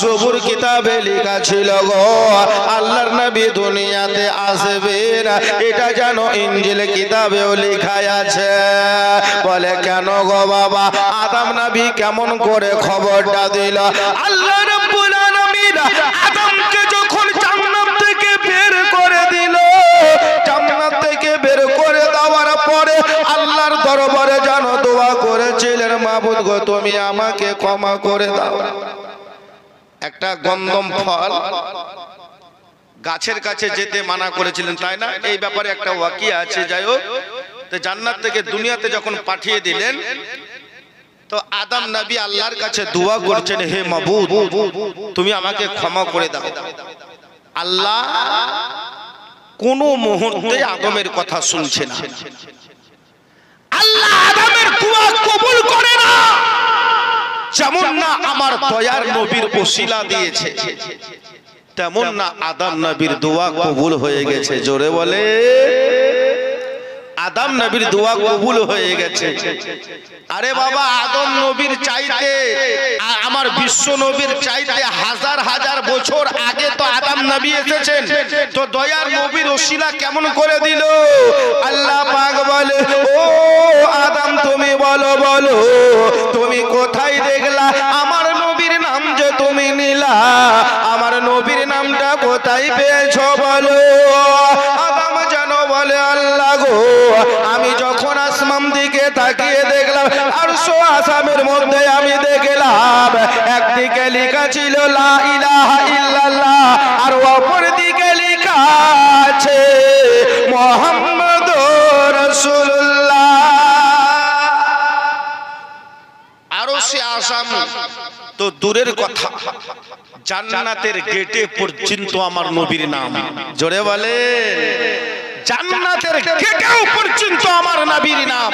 জবুর কিতাবে লেখা ছিল গো আল্লাহর নবী দুনিয়াতে আসবেন, এটা জানো ইনজিল কিতাবেও লেখা আছে। বলে কেন গো বাবা? আদম নবী কেমন করে খবরটা দিল? আল্লাহ রাব্বুল আলামিন আদমকে যখন জান্নাত থেকে বের করে দিল, জান্নাত থেকে বের করে দেওয়ার পরে আল্লাহর দরবারে জানো দোয়া করেছিলেন, মাবুদ গো তুমি আমাকে ক্ষমা করে দাও। একটা গন্ধম ফল গাছের কাছে যেতে মানা করেছিলেন, তাই না? এই ব্যাপারে একটা ওয়াকিয়া আছে। যাই হোক, তো জান্নাত থেকে দুনিয়াতে যখন পাঠিয়ে দিলেন, তো আদম নবী আল্লাহর কাছে দোয়া করছেন, হে মাবুদ তুমি আমাকে ক্ষমা করে দাও। আল্লাহ কোন মুহূর্তে আদমের কথা শুনছে না। আল্লাহ আদমের দোয়া কবুল যেমন না আমার দয়ার নবীর ওসিলা দিয়েছে, তেমন না আদম নবীর দোয়া কবুল হয়ে গেছে। জোরে বলে, আদম নবীর দোয়া কবুল হয়ে গেছে। আরে বাবা, আদম নবীর চাইতে আমার বিশ্ব নবীর চাইতে হাজার হাজার বছর আগে তো আদম নবী এসেছেন, তো দয়ার নবীর ওসিলা কেমন করে দিল? আল্লাহ পাক বলে, ও আদম তুমি বলো বলো, তুমি কোথায় দেখলা আমার নবীর নাম যে তুমি নিলা? আমার নবীর নামটা কোথায় পেয়েছো বলো? আদম জানো বলে, আল্লাহ গো, আমি যখন আসমান দিকে তাকিয়ে দেখলাম, আরশ আসামের মধ্যে আমি দেখলাম একদিকে লেখা ছিল লা ইলাহা ইল্লাল্লাহ, আর অপর দিকে লেখা আছে মুহাম্মাদুর রাসূলুল্লাহ। আরশে আসাম তো দূরের কথা, জান্নাতের গেটে পর্যন্ত আমার নবীর নাম। জোরে বলে, জান্নাতের গেটেও পর্যন্ত আমার নবীর নাম।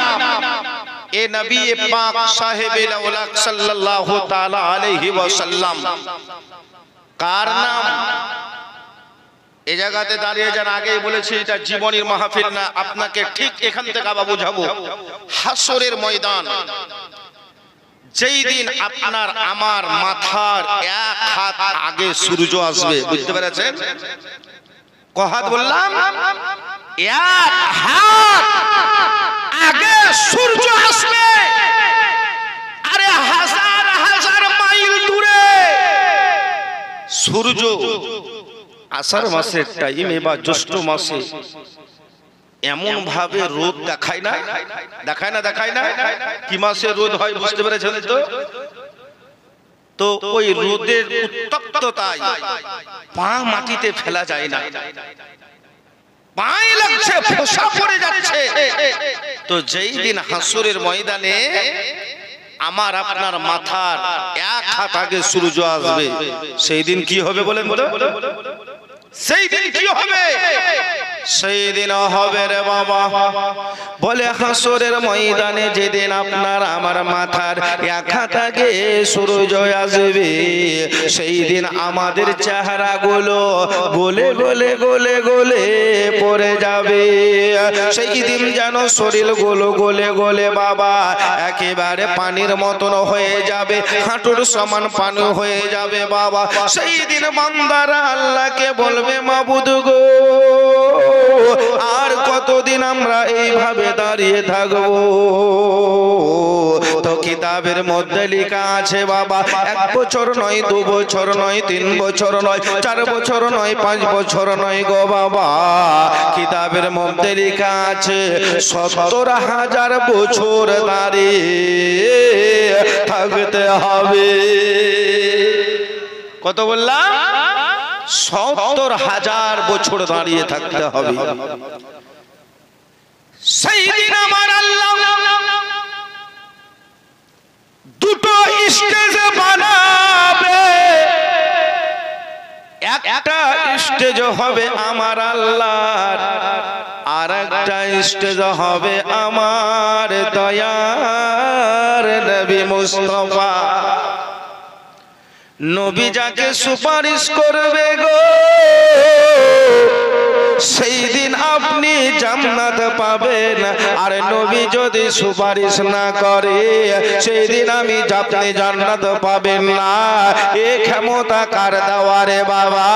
এ নবী পাক সাহেবে লাউলাক সাল্লাল্লাহু তাআলা আলাইহি ওয়াসাল্লাম কার নাম? এই জায়গাতে দাঁড়িয়ে যান, আগেই বলেছি এটা জীবনের মাহফিল না, আপনাকে ঠিক এখান থেকে আবার বুঝাবো। হাসরের ময়দান, যেই দিন আপনার আমার মাথার এক হাত আগে সূর্য আসবে, বুঝতে পেরেছেন? কহাত বললাম, এক হাত আগে সূর্য আসবে, আরে হাজার হাজার মাইল দূরে সূর্য আষাঢ় মাসের টাইমে বা জ্যৈষ্ঠ মাসে এমন ভাবে রোদ দেখায় না, দেখায় না, দেখায় না। কি মাসে রোদ হয় বুঝতে পেরেছেন তো? তো ওই রোদের উত্তপ্ততায় পা মাটিতে ফেলা যায় না, পায়ে লাগছে, ফোসা পড়ে যাচ্ছে। তো যেই দিন হাসরের ময়দানে আমার আপনার মাথার এক হাত আগে সূর্য আসবে, সেই দিন কি হবে বলেন? সেই দিন কি হবে? সেই দিন হবে রে বাবা, বলে হাসরের ময়দানে যেদিন আপনার আমার মাথার এক হাত আগে সূর্য আসবে, সেই দিন আমাদের চেহারা গুলো গলে গলে গলে গলে পড়ে যাবে। সেই দিন যেন শরীর গুলো গলে গলে বাবা একেবারে পানির মতন হয়ে যাবে, হাঁটুর সমান পানি হয়ে যাবে বাবা। সেই দিন বান্দারা আল্লাহকে বলবে, মাবুদ গো, আর কতদিন আমরা এইভাবে দাঁড়িয়ে থাকবো? তো কিতাবের মধ্যে লেখা আছে বাবা, 1 বছর নয়, 2 বছর নয়, 3 বছর নয়, 4 বছর নয়, 5 বছর নয় গো বাবা, কিতাবের মধ্যে লেখা আছে 70,000 বছর দাঁড়িয়ে থাকতে হবে। কত বললাম? 70,000 বছর দাঁড়িয়ে থাকতে হবে। সেই দিন আমার আল্লাহ দুটো স্টেজ বানাবে, একটা স্টেজ হবে আমার আল্লাহর, আর একটা স্টেজ হবে আমার দয়ার নবী মুস্তাফা। নবী যাকে সুপারিশ করবে গো, সেই দিন আপনি জান্নাত পাবেন। আর নবী যদি সুপারিশ না করে, সেই দিন আপনি জান্নাত পাবেন না। এ ক্ষমতা কার দেওয়া রে বাবা?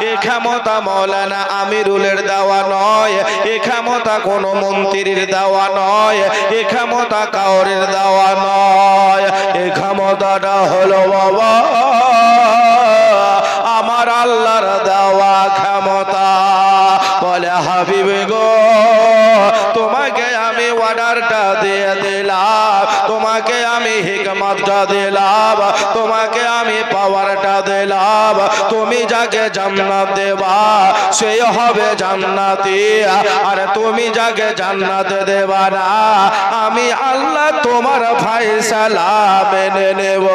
এ ক্ষমতা মাওলানা আমিরুলের দেওয়া নয়, এ ক্ষমতা কোন মন্ত্রীর দেওয়া নয়, এ ক্ষমতা কাউরের দেওয়া নয়। এ ক্ষমতাটা হলো বাবা আমার আল্লাহর দেওয়া ক্ষমতা। বলে, হাবিব গো, তোমাকে আমি অর্ডারটা দিয়ে দিলাম, তোমাকে আমি হিকমতটা দিলাম, তোমাকে আমি পাওয়ারটা দিলাম। তুমি যাকে জান্নাত দেবা সে হবে জান্নাতি, আর তুমি যাকে জান্নাত দেবা না, আমি আল্লাহ তোমার ফয়সালা মেনে নেব।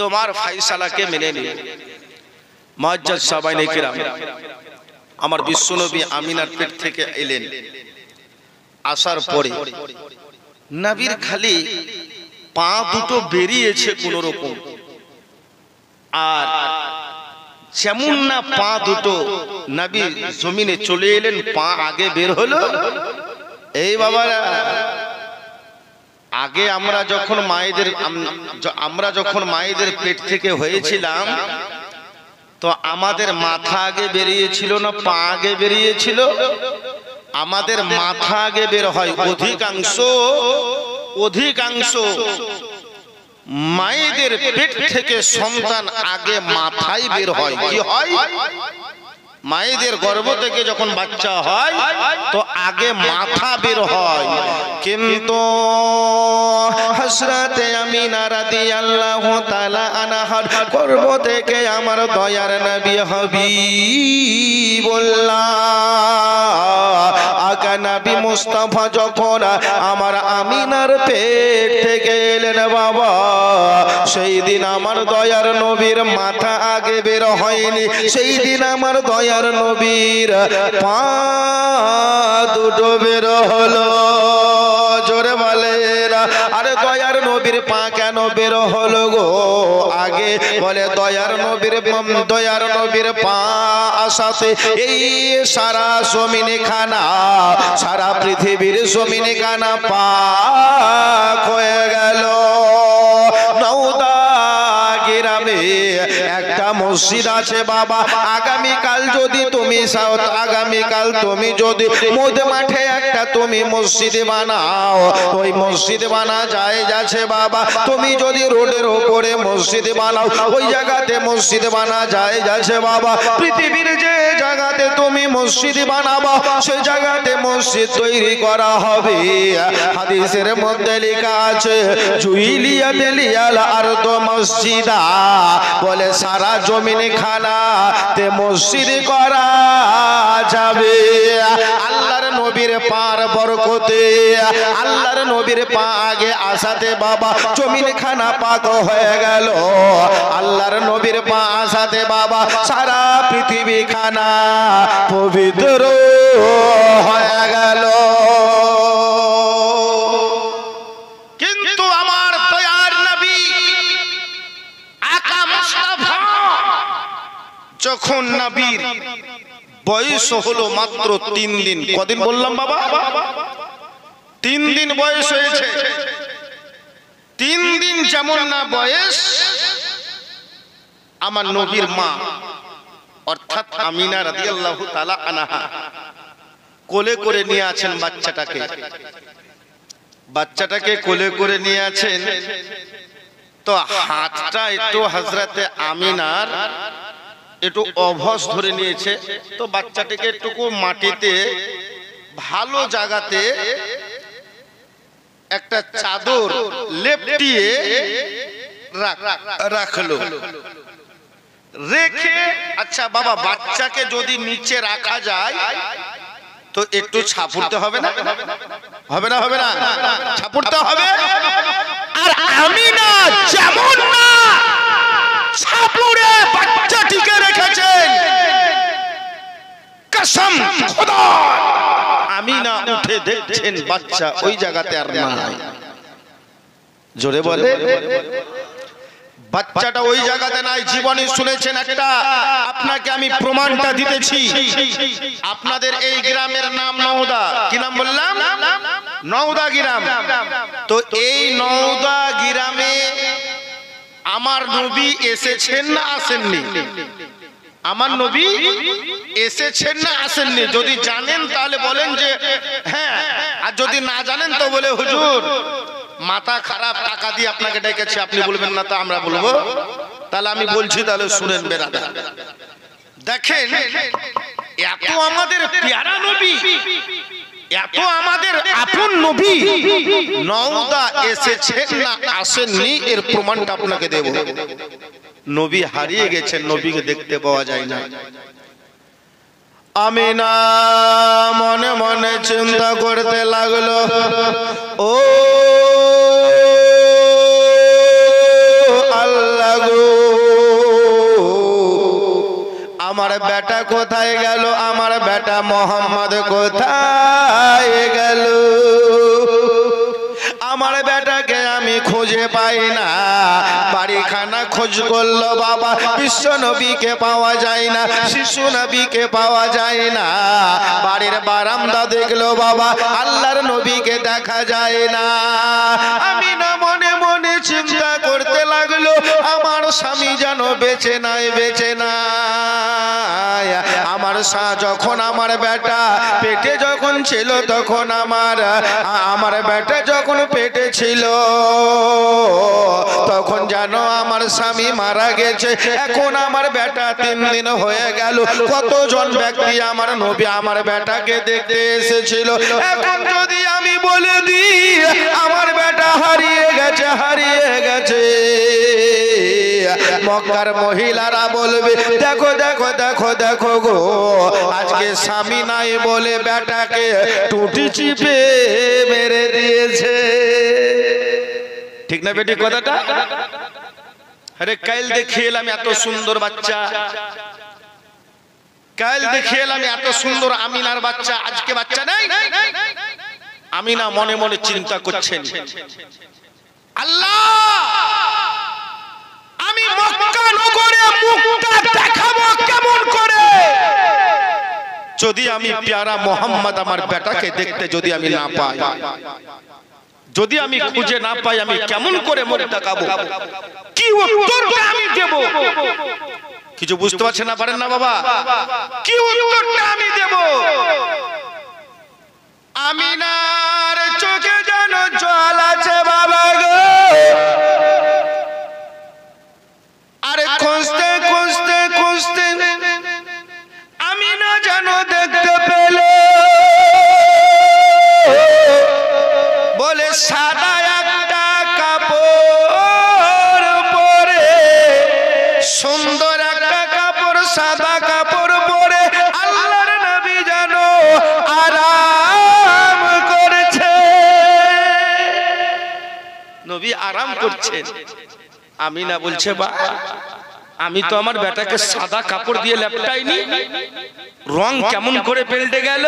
তোমার ফয়সালাকে মেনে নিব। মুআজ্জাজ সাহাবায়ে কিরাম, আমার বিশ্বনবী আমিনার পেট থেকে এলেন, আসার পরে নবীর খালি পা দুটো বেরিয়েছে কোন রকম, আর যেমন না পা দুটো নবী জমিনে চলে এলেন, পা আগে বের হলো। এই বাবারা, আগে আমরা যখন মায়েদের পেট থেকে হয়েছিলাম, তো আমাদের মাথা আগে বেরিয়েছিল না পা আগে বেরিয়েছিল? আমাদের মাথা আগে বের হয়। অধিকাংশ মায়েদের পেট থেকে সন্তান আগে মাথায় বের হয়। কি হয়? মায়েদের গর্ভ থেকে যখন বাচ্চা হয় তো আগে মাথা বের হয়। কিন্তু হযরতে আমিনা রাদিয়াল্লাহু তাআলা আনহার গর্ভ থেকে আমার দয়ার নবী হাবিবুল্লাহ আকা নবী মুস্তাফা যখন আমার আমিনার পেট থেকে এলেন বাবা, সেই দিন আমার দয়ার নবীর মাথা আগে বের হয়নি, সেই দিন আমার দয়ার নবীর পা দুটো বের হলো। জোরে বলেন, আরে দয়ার নবীর পা কেন বের হলো গো আগে? বলে দয়ার নবীর পা আসাতে এই সারা জমিনে খানা, সারা পৃথিবীর জমিনে খানা পাক হয়ে গেল। নওদা গ্রামে একটা মসজিদ আছে বাবা। আগামীকাল তুমি যদি মদ মাঠে একটা তুমি মসজিদ বানাও, ওই মসজিদ বানা যায় যাচ্ছে বাবা। তুমি যদি রোডের উপরে মসজিদ বানাও, ওই জায়গাতে মসজিদ বানা যায় যাচ্ছে বাবা। পৃথিবীর যে জায়গাতে তুমি মসজিদ বানাবো, সেই জায়গাতে মসজিদ তৈরি করা হবে। হাদিসের মধ্যে লেখা আছে জুইলিয়া দেলিয়াল আরদ মসজিদা, বলে সারা জমিনে খানা তে মসজিদ করা যাবে। আল্লাহর নবীর পার বরকতে, আল্লাহর নবীর পা আগে আসাতে বাবা জমিন খানা পাক হয়ে গেল। আল্লাহর নবীর পা আসাতে বাবা সারা পৃথিবী খানা পবিত্র হয়ে গেল। কিন্তু আমার দয়ার নবী আকা মুস্তাফা যখন নবীর বয়স হলো মাত্র 3 দিন। কদিন বললাম বাবা? 3 দিন বয়স হয়েছে। 3 দিন যেমন না বয়স, আমার নবীর মা অর্থাৎ আমিনা রাদিয়াল্লাহু তাআলা আনহা কোলে করে নিয়ে আছেন বাচ্চাটাকে কোলে করে নিয়ে আছেন। তো হাতটা একটু হযরতে আমিনার একটু অভস ধরে নিয়েছে। তো বাচ্চাটাকে একটু মাটিতে ভালো জায়গাতে একটা চাদর লেপটিয়ে রাখলো। রেখে আচ্ছা বাবা, বাচ্চাকে যদি নিচে রাখা যায় তো একটু ছাপুরতে হবে না? হবে না? ছাপুরতে হবে। আর আমিনা যেমন না ছাপুরে বাচ্চাটিকে রেখেছেন, কসম খোদা আমিনা উঠে দেখছেন বাচ্চা ওই জায়গাতে আর নাই। জোরে বলে, বাচ্চাটা ওই জায়গাতে নাই। জীবনে শুনেছেন একটা, আপনাকে আমি প্রমাণটা দিতেছি। আপনাদের এই গ্রামের নাম নওদা। কি নাম বললাম? নওদা গ্রাম। তো এই নওদা গ্রামে আমার নবী এসেছেন না আসেননি? আমার নবী এসেছেন না আসেননি? যদি জানেন তাহলে বলেন যে হ্যাঁ, আর যদি না জানেন তো বলে হুজুর মাথা খারাপ, টাকা দিয়ে আপনাকে ডেকেছে, আপনি বলবেন না তো আমরা বলবো। তাহলে আমি বলছি, তাহলে শুনেন বেরাদা। দেখেন, এত আমাদের প্যারা নবী, এত আমাদের আপন নবী নওদা এসেছেন না আসেননি, এর প্রমাণটা আপনাকে দেব। নবী হারিয়ে গেছেন, নবীকে দেখতে পাওয়া যায় না। আমিনা মনে মনে চিন্তা করতে লাগলো, ও আল্লাহ গো, আমার বেটা কোথায় গেল? আমার বেটা মোহাম্মদ কোথায় গেল? আমার বেটাকে আমি খুঁজে পাই না। বাড়িখানা খোঁজ করলো বাবা, বিশ্ব নবীকে পাওয়া যায় না, শিশু নবীকে পাওয়া যায় না। বাড়ির বারান্দা দেখলো বাবা, আল্লাহর নবীকে দেখা যায় না। আমি না মনে মনে চিন্তা করতে লাগলো, আমার স্বামী যেন বেঁচে নাই, বেঁচে নাই। আমার যখন আমার বেটা পেটে যখন ছিল, তখন আমার বেটা যখন পেটে ছিল, তখন জানো আমার স্বামী মারা গেছে। এখন আমার বেটা 3 দিন হয়ে গেল। কতজন ব্যক্তি আমার নবী আমার বেটাকে দেখতে এসেছিল। এখন যদি আমি বলে দিই আমার বেটা হারিয়ে গেছে, হারিয়ে গেছে, মক্কার মহিলারা বলবে দেখো দেখো দেখো দেখো গো, আজকে স্বামী নাই বলে বেটাকে টুটি চিপে মেরে দিয়েছে। ঠিক না বেটি কথাটা? আরে কাল দেখে এলাম এত সুন্দর বাচ্চা, কাল দেখে এলাম এত সুন্দর আমিনার বাচ্চা, আজকে বাচ্চা নাই। আমিনা মনে মনে চিন্তা করছেন, আল্লাহ আমি মক্কা নগরে মুখটা দেখাবো কেমন করে, যদি আমি প্যারা মোহাম্মদ আমার বেটাকে দেখতে যদি আমি না পাই, যদি আমি খুঁজে না পাই, আমি কেমন করে মুখ দেখাবো, কি উত্তরটা আমি দেব? কিছু বুঝতে পারছেন না, পারেন না বাবা? কি উত্তরটা আমি দেব? আমিনার চোখে যেন জল আছে বাবা গো। আরে খুঁজতে খুঁজতে খুঁজতে আমিনা যেন দেখতে পেল, বলে সাদা একটা কাপড় পরে, সুন্দর একটা কাপড়, সাদা কাপড় পরে আল্লাহর নবী যেন আরাম করছে। নবী আরাম করছেন। আমিনা বলছে বা আমি তো আমার বেটাকে সাদা কাপড় দিয়ে লেপটাইনি, রং কেমন করে পাল্টে গেল।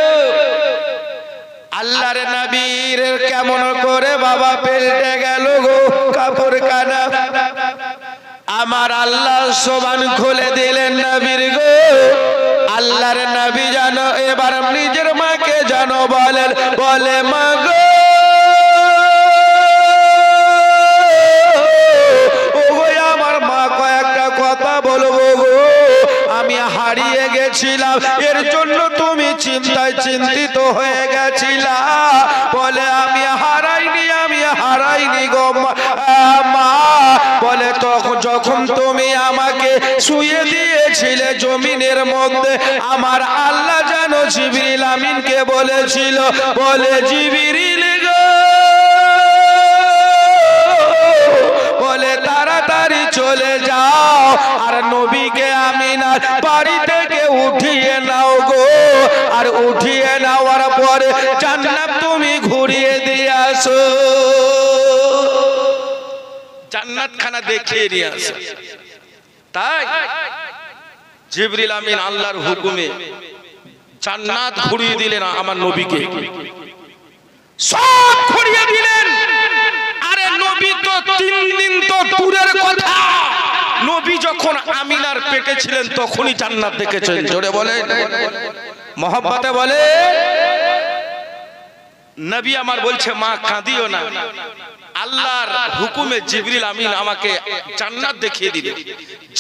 আল্লাহর নবীর কেমন করে বাবা পাল্টে গেল গো কাপড় কানা। আমার আল্লাহ সোবান খুলে দিলেন নবীর গো। আল্লাহর নবী জানো এবার নিজের মাকে জানো বলেন, বলে মা গো হারিয়ে গেছিলাম, এর জন্য তুমি চিন্তায় চিন্তিত হয়ে গেছিলা। বলে আমি হারাইনি, আমি হারাইনি গো মা। বলে তখন যখন তুমি আমাকে শুয়ে দিয়েছিলে জমিনের মধ্যে, আমার আল্লাহ যেন জিবরিল আমিনকে বলেছিল, বলে জিবরিল গো, বলে তাড়াতাড়ি চলে যাও আর নবীকে আমিনার বাড়ি থেকে উঠিয়ে নাও গো। আর উঠিয়ে নেওয়ার পরে জান্নাত তুমি ঘুরিয়ে দিয়ে আসো, জান্নাত খানা দেখিয়ে নিয়ে আসো। তাই জিবরিল আমিন আল্লাহর হুকুমে জান্নাত ঘুরিয়ে দিলেন আমার নবীকে, সব ঘুরিয়ে দিলেন। আরে নবী তো 3 দিন তো দূরের কথা, নবী যখন আমিনার পেটে ছিলেন তখনই জান্নাত দেখেছেন। জোরে বলেন, মহব্বতে বলে। নবী আমার বলছে মা কাঁদিও না, আল্লাহর হুকুমে জিবরিল আমিন আমাকে জান্নাত দেখিয়ে দিল,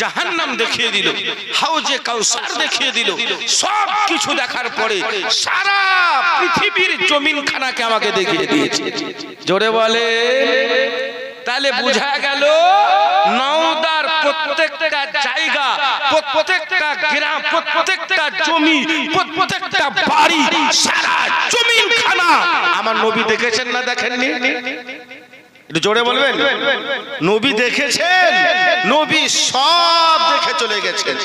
জাহান্নাম দেখিয়ে দিল, হাউজে কাউসার দেখিয়ে দিল। সব কিছু দেখার পরে সারা পৃথিবীর জমিন খানাকে আমাকে দেখিয়ে দিয়েছে। জোরে বলে। তাহলে বোঝা গেল নওদার প্রত্যেকটা জায়গা, প্রত্যেকটা গ্রাম, প্রত্যেকটা জমি, প্রত্যেকটা বাড়ি, সারা জমিন খানা আমার নবী দেখেছেন না দেখেননি? একটু জোরে বলবেন। নবী দেখেছেন, নবী সব দেখে চলে গেছেন।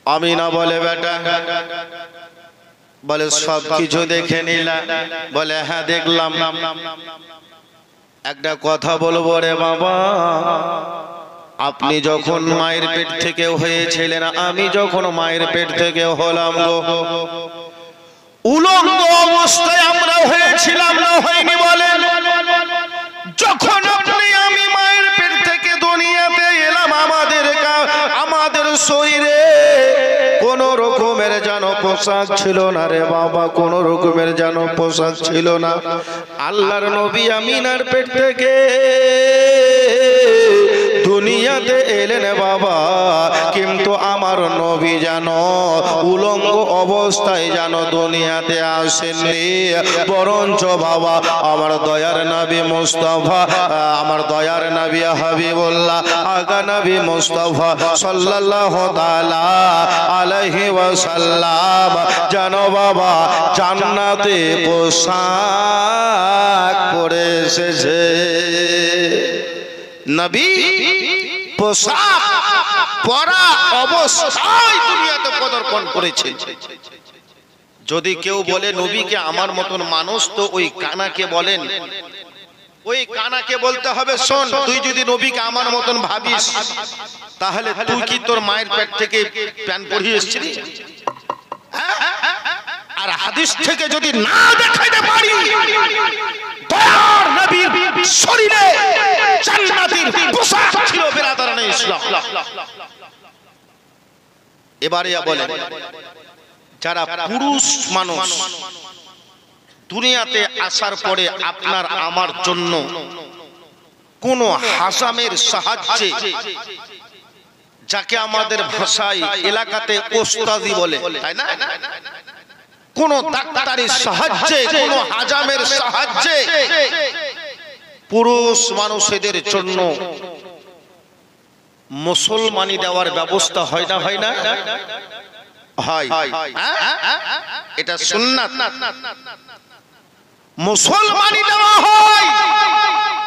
আমিনা বলে বেটা, বলে সব কিছু দেখে নিলাম? বলে হ্যাঁ দেখলাম। একটা কথা বলবো রে বাবা, আপনি যখন মায়ের পেট থেকে হয়েছিলেন, আমি যখন মায়ের পেট থেকে হলাম গো, উলঙ্গ অবস্থায় আমরা হয়েছিলাম না হয়নি বলেন? পোশাক ছিল না রে বাবা, কোন রকমের যেন পোশাক ছিল না। আল্লাহর নবী আমিনার পেট থেকে দুনিয়াতে এলেন বাবা, কিন্তু আমার নবী যেন উলঙ্গ অবস্থায় যেন দুনিয়াতে আসেননি, বরঞ্চ বাবা আমার দয়ার নবী মুস্তাফা, আমার দয়ার নবী হাবিবুল্লাহ আগা নবী মুস্তাফা সাল্লাল্লাহু তাআলা আলাইহি ওয়াসাল্লাম যেন বাবা জান্নাতে পোশাক পরে এসেছে। নবী পোশাক পরা অবস্থায় দুনিয়াতে পদার্পণ করেছে। যদি কেউ বলে নবীকে আমার মতন মানুষ, তো ওই কানাকে বলেন, ওই কানাকে বলতে হবে, শোন তুই যদি নবীকে আমার মতন ভাবিস, তাহলে তুই কি তোর মায়ের পেট থেকে প্যান্ট পরিয়ে এসেছিলি? আর হাদিস থেকে যদি না দেখাইতে পারি দয়ার নবীর শরীরে জান্নাতের পোশাক ছিল, বেরাদারানে ইসলাম। এবারে বলেন, যারা পুরুষ মানুষ দুনিয়াতে আসার পরে আপনার আমার জন্য কোন হাসামের সাহায্যে, যাকে আমাদের ভাষায় এলাকাতে ওস্তাদি বলে, তাই না, কোন ডাক্তারের সাহায্যে, কোন হাজামের সাহায্যে পুরুষ মানুষদের জন্য মুসলমানি দেওয়ার ব্যবস্থা হয় না, হয় না, হয়। এটা সুন্নাত, মুসলমানি দেওয়া হয়।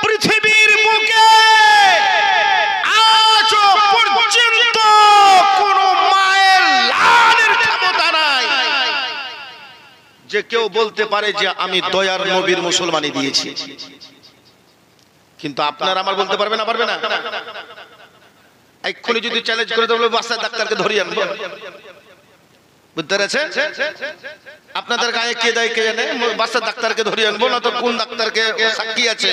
পৃথিবীর বুকে আজ পর্যন্ত কোন মায়ের লালের ক্ষমতা নাই যে কেউ বলতে পারে যে আমি দয়ার নবীর মুসলমানি দিয়েছি। কিন্তু আপনার আমার বলতে পারবে না, পারবে না? এক্ষুনি যদি চ্যালেঞ্জ করে দেবো বাচ্চার ডাক্তারকে ধরিয়ে আনবো, বুঝতে পেরেছেন? আপনাদের গায়ে কে দেয় কে জানে, বাচ্চার ডাক্তারকে ধরিয়ে আনবো না তো কোন ডাক্তারকে সাক্ষী আছে।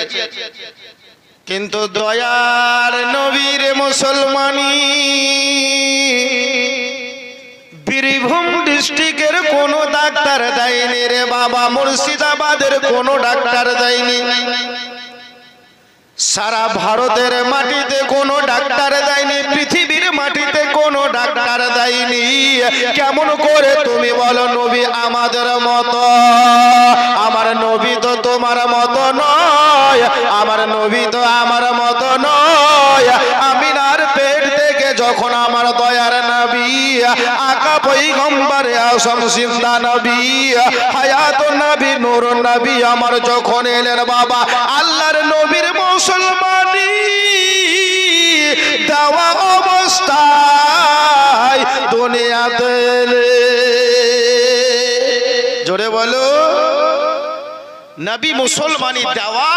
কিন্তু দয়ার নবীর মুসলমানি বীরভূম ডিস্ট্রিক্টের কোন ডাক্তার দেয়নি রে বাবা, মুর্শিদাবাদের কোন ডাক্তার দেয়নি, সারা ভারতের মাটিতে কোন ডাক্তার দেয়নি, পৃথিবীর মাটিতে কোন ডাক্তার দেয়নি। কেমন করে তুমি বলো নবী আমাদের মতো? আমার নবী তো তোমার মতো নয়, আমার নবী তো আমার মতো নয়। আমিনার পেট থেকে যখন আমার দয়ার নবী আকা পয়গম্বর আযম জিন্দা নবী হায়াত নবী নূর নবী আমার যখন এলেন বাবা, আল্লাহর নবীর মুসলমানি দেওয়া অবস্থায় দুনিয়াতে জোরে বলো, নবী মুসলমানি দেওয়া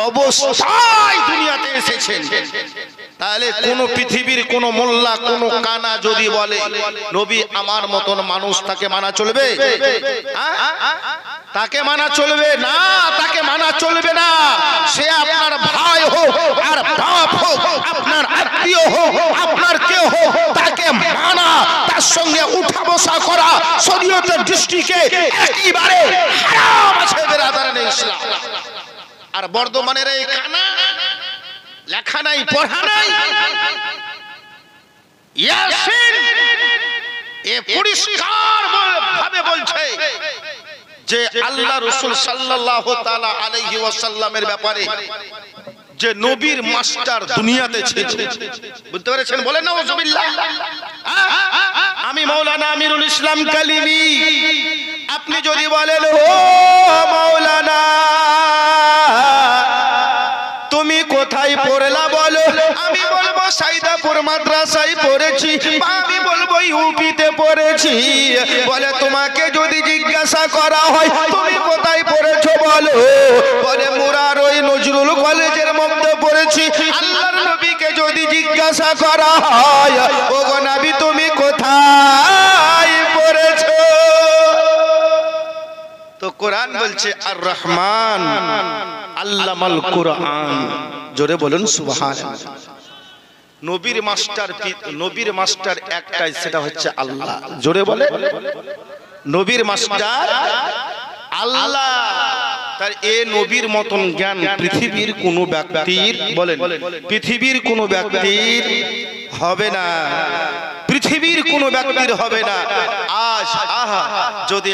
অবস্থায় দুনিয়াতে এসেছেন। তাহলে কোন পৃথিবীর কোন মোল্লা কোন কানা যদি বলে নবী আমার মতন মানুষ, তাকে মানা চলবে? তাকে মানা চলবে না, তাকে মানা চলবে না। সে আপনার ভাই হোক আর বাপ হোক, আপনার আত্মীয় হোক, আপনার কেউ হোক, তাকে মানা, তার সঙ্গে উঠা বসা করা শরীয়তের দৃষ্টিতে একেবারে হারাম আছে বেরাদারানে ইসলাম। আর বর্ধমানের এই কানা লেখা নাই, পড়া নাই, ইয়াসিন এ পরিষ্কার ভাবে বলছে যে আল্লাহ রাসূল সাল্লাল্লাহু তাআলা আলাইহি ওয়াসাল্লামের ব্যাপারে যে নবীর মাস্টার দুনিয়াতে ছিল। বুঝতে পেরেছেন? বলেন নাউজুবিল্লাহ। আমি মাওলানা আমিরুল ইসলাম কালিমি, আপনি যদি বলেন ও মাওলানা তুমি কোথায় পড়লা বলো, আমি বলবো সাইদাপুর মাদ্রাসায় পড়েছি, আমি বলবো ইউপিতে পড়েছি। বলে তোমাকে যদি জিজ্ঞাসা করা হয় তুমি কোথায় পড়েছো বলো, বলে মুরার ওই নজরুল কলেজের মধ্যে পড়েছি। আল্লাহর নবীকে যদি জিজ্ঞাসা করা হয় ওগো নবী তুমি কোথায় পড়েছো, তো কোরআন বলছে আর রহমান আল্লামাল কুরআন। জোরে বলুন সুবহানাল্লাহ। নবীর মাস্টার একটাই, সেটা হচ্ছে আল্লাহ। জোরে বলে, নবীর মাস্টার আল্লাহ। তার এ নবীর মতন জ্ঞান পৃথিবীর কোন ব্যক্তির, বলেন, পৃথিবীর কোন ব্যক্তির হবে না, পৃথিবীর কোন ব্যক্তির হবে না। আজ যদি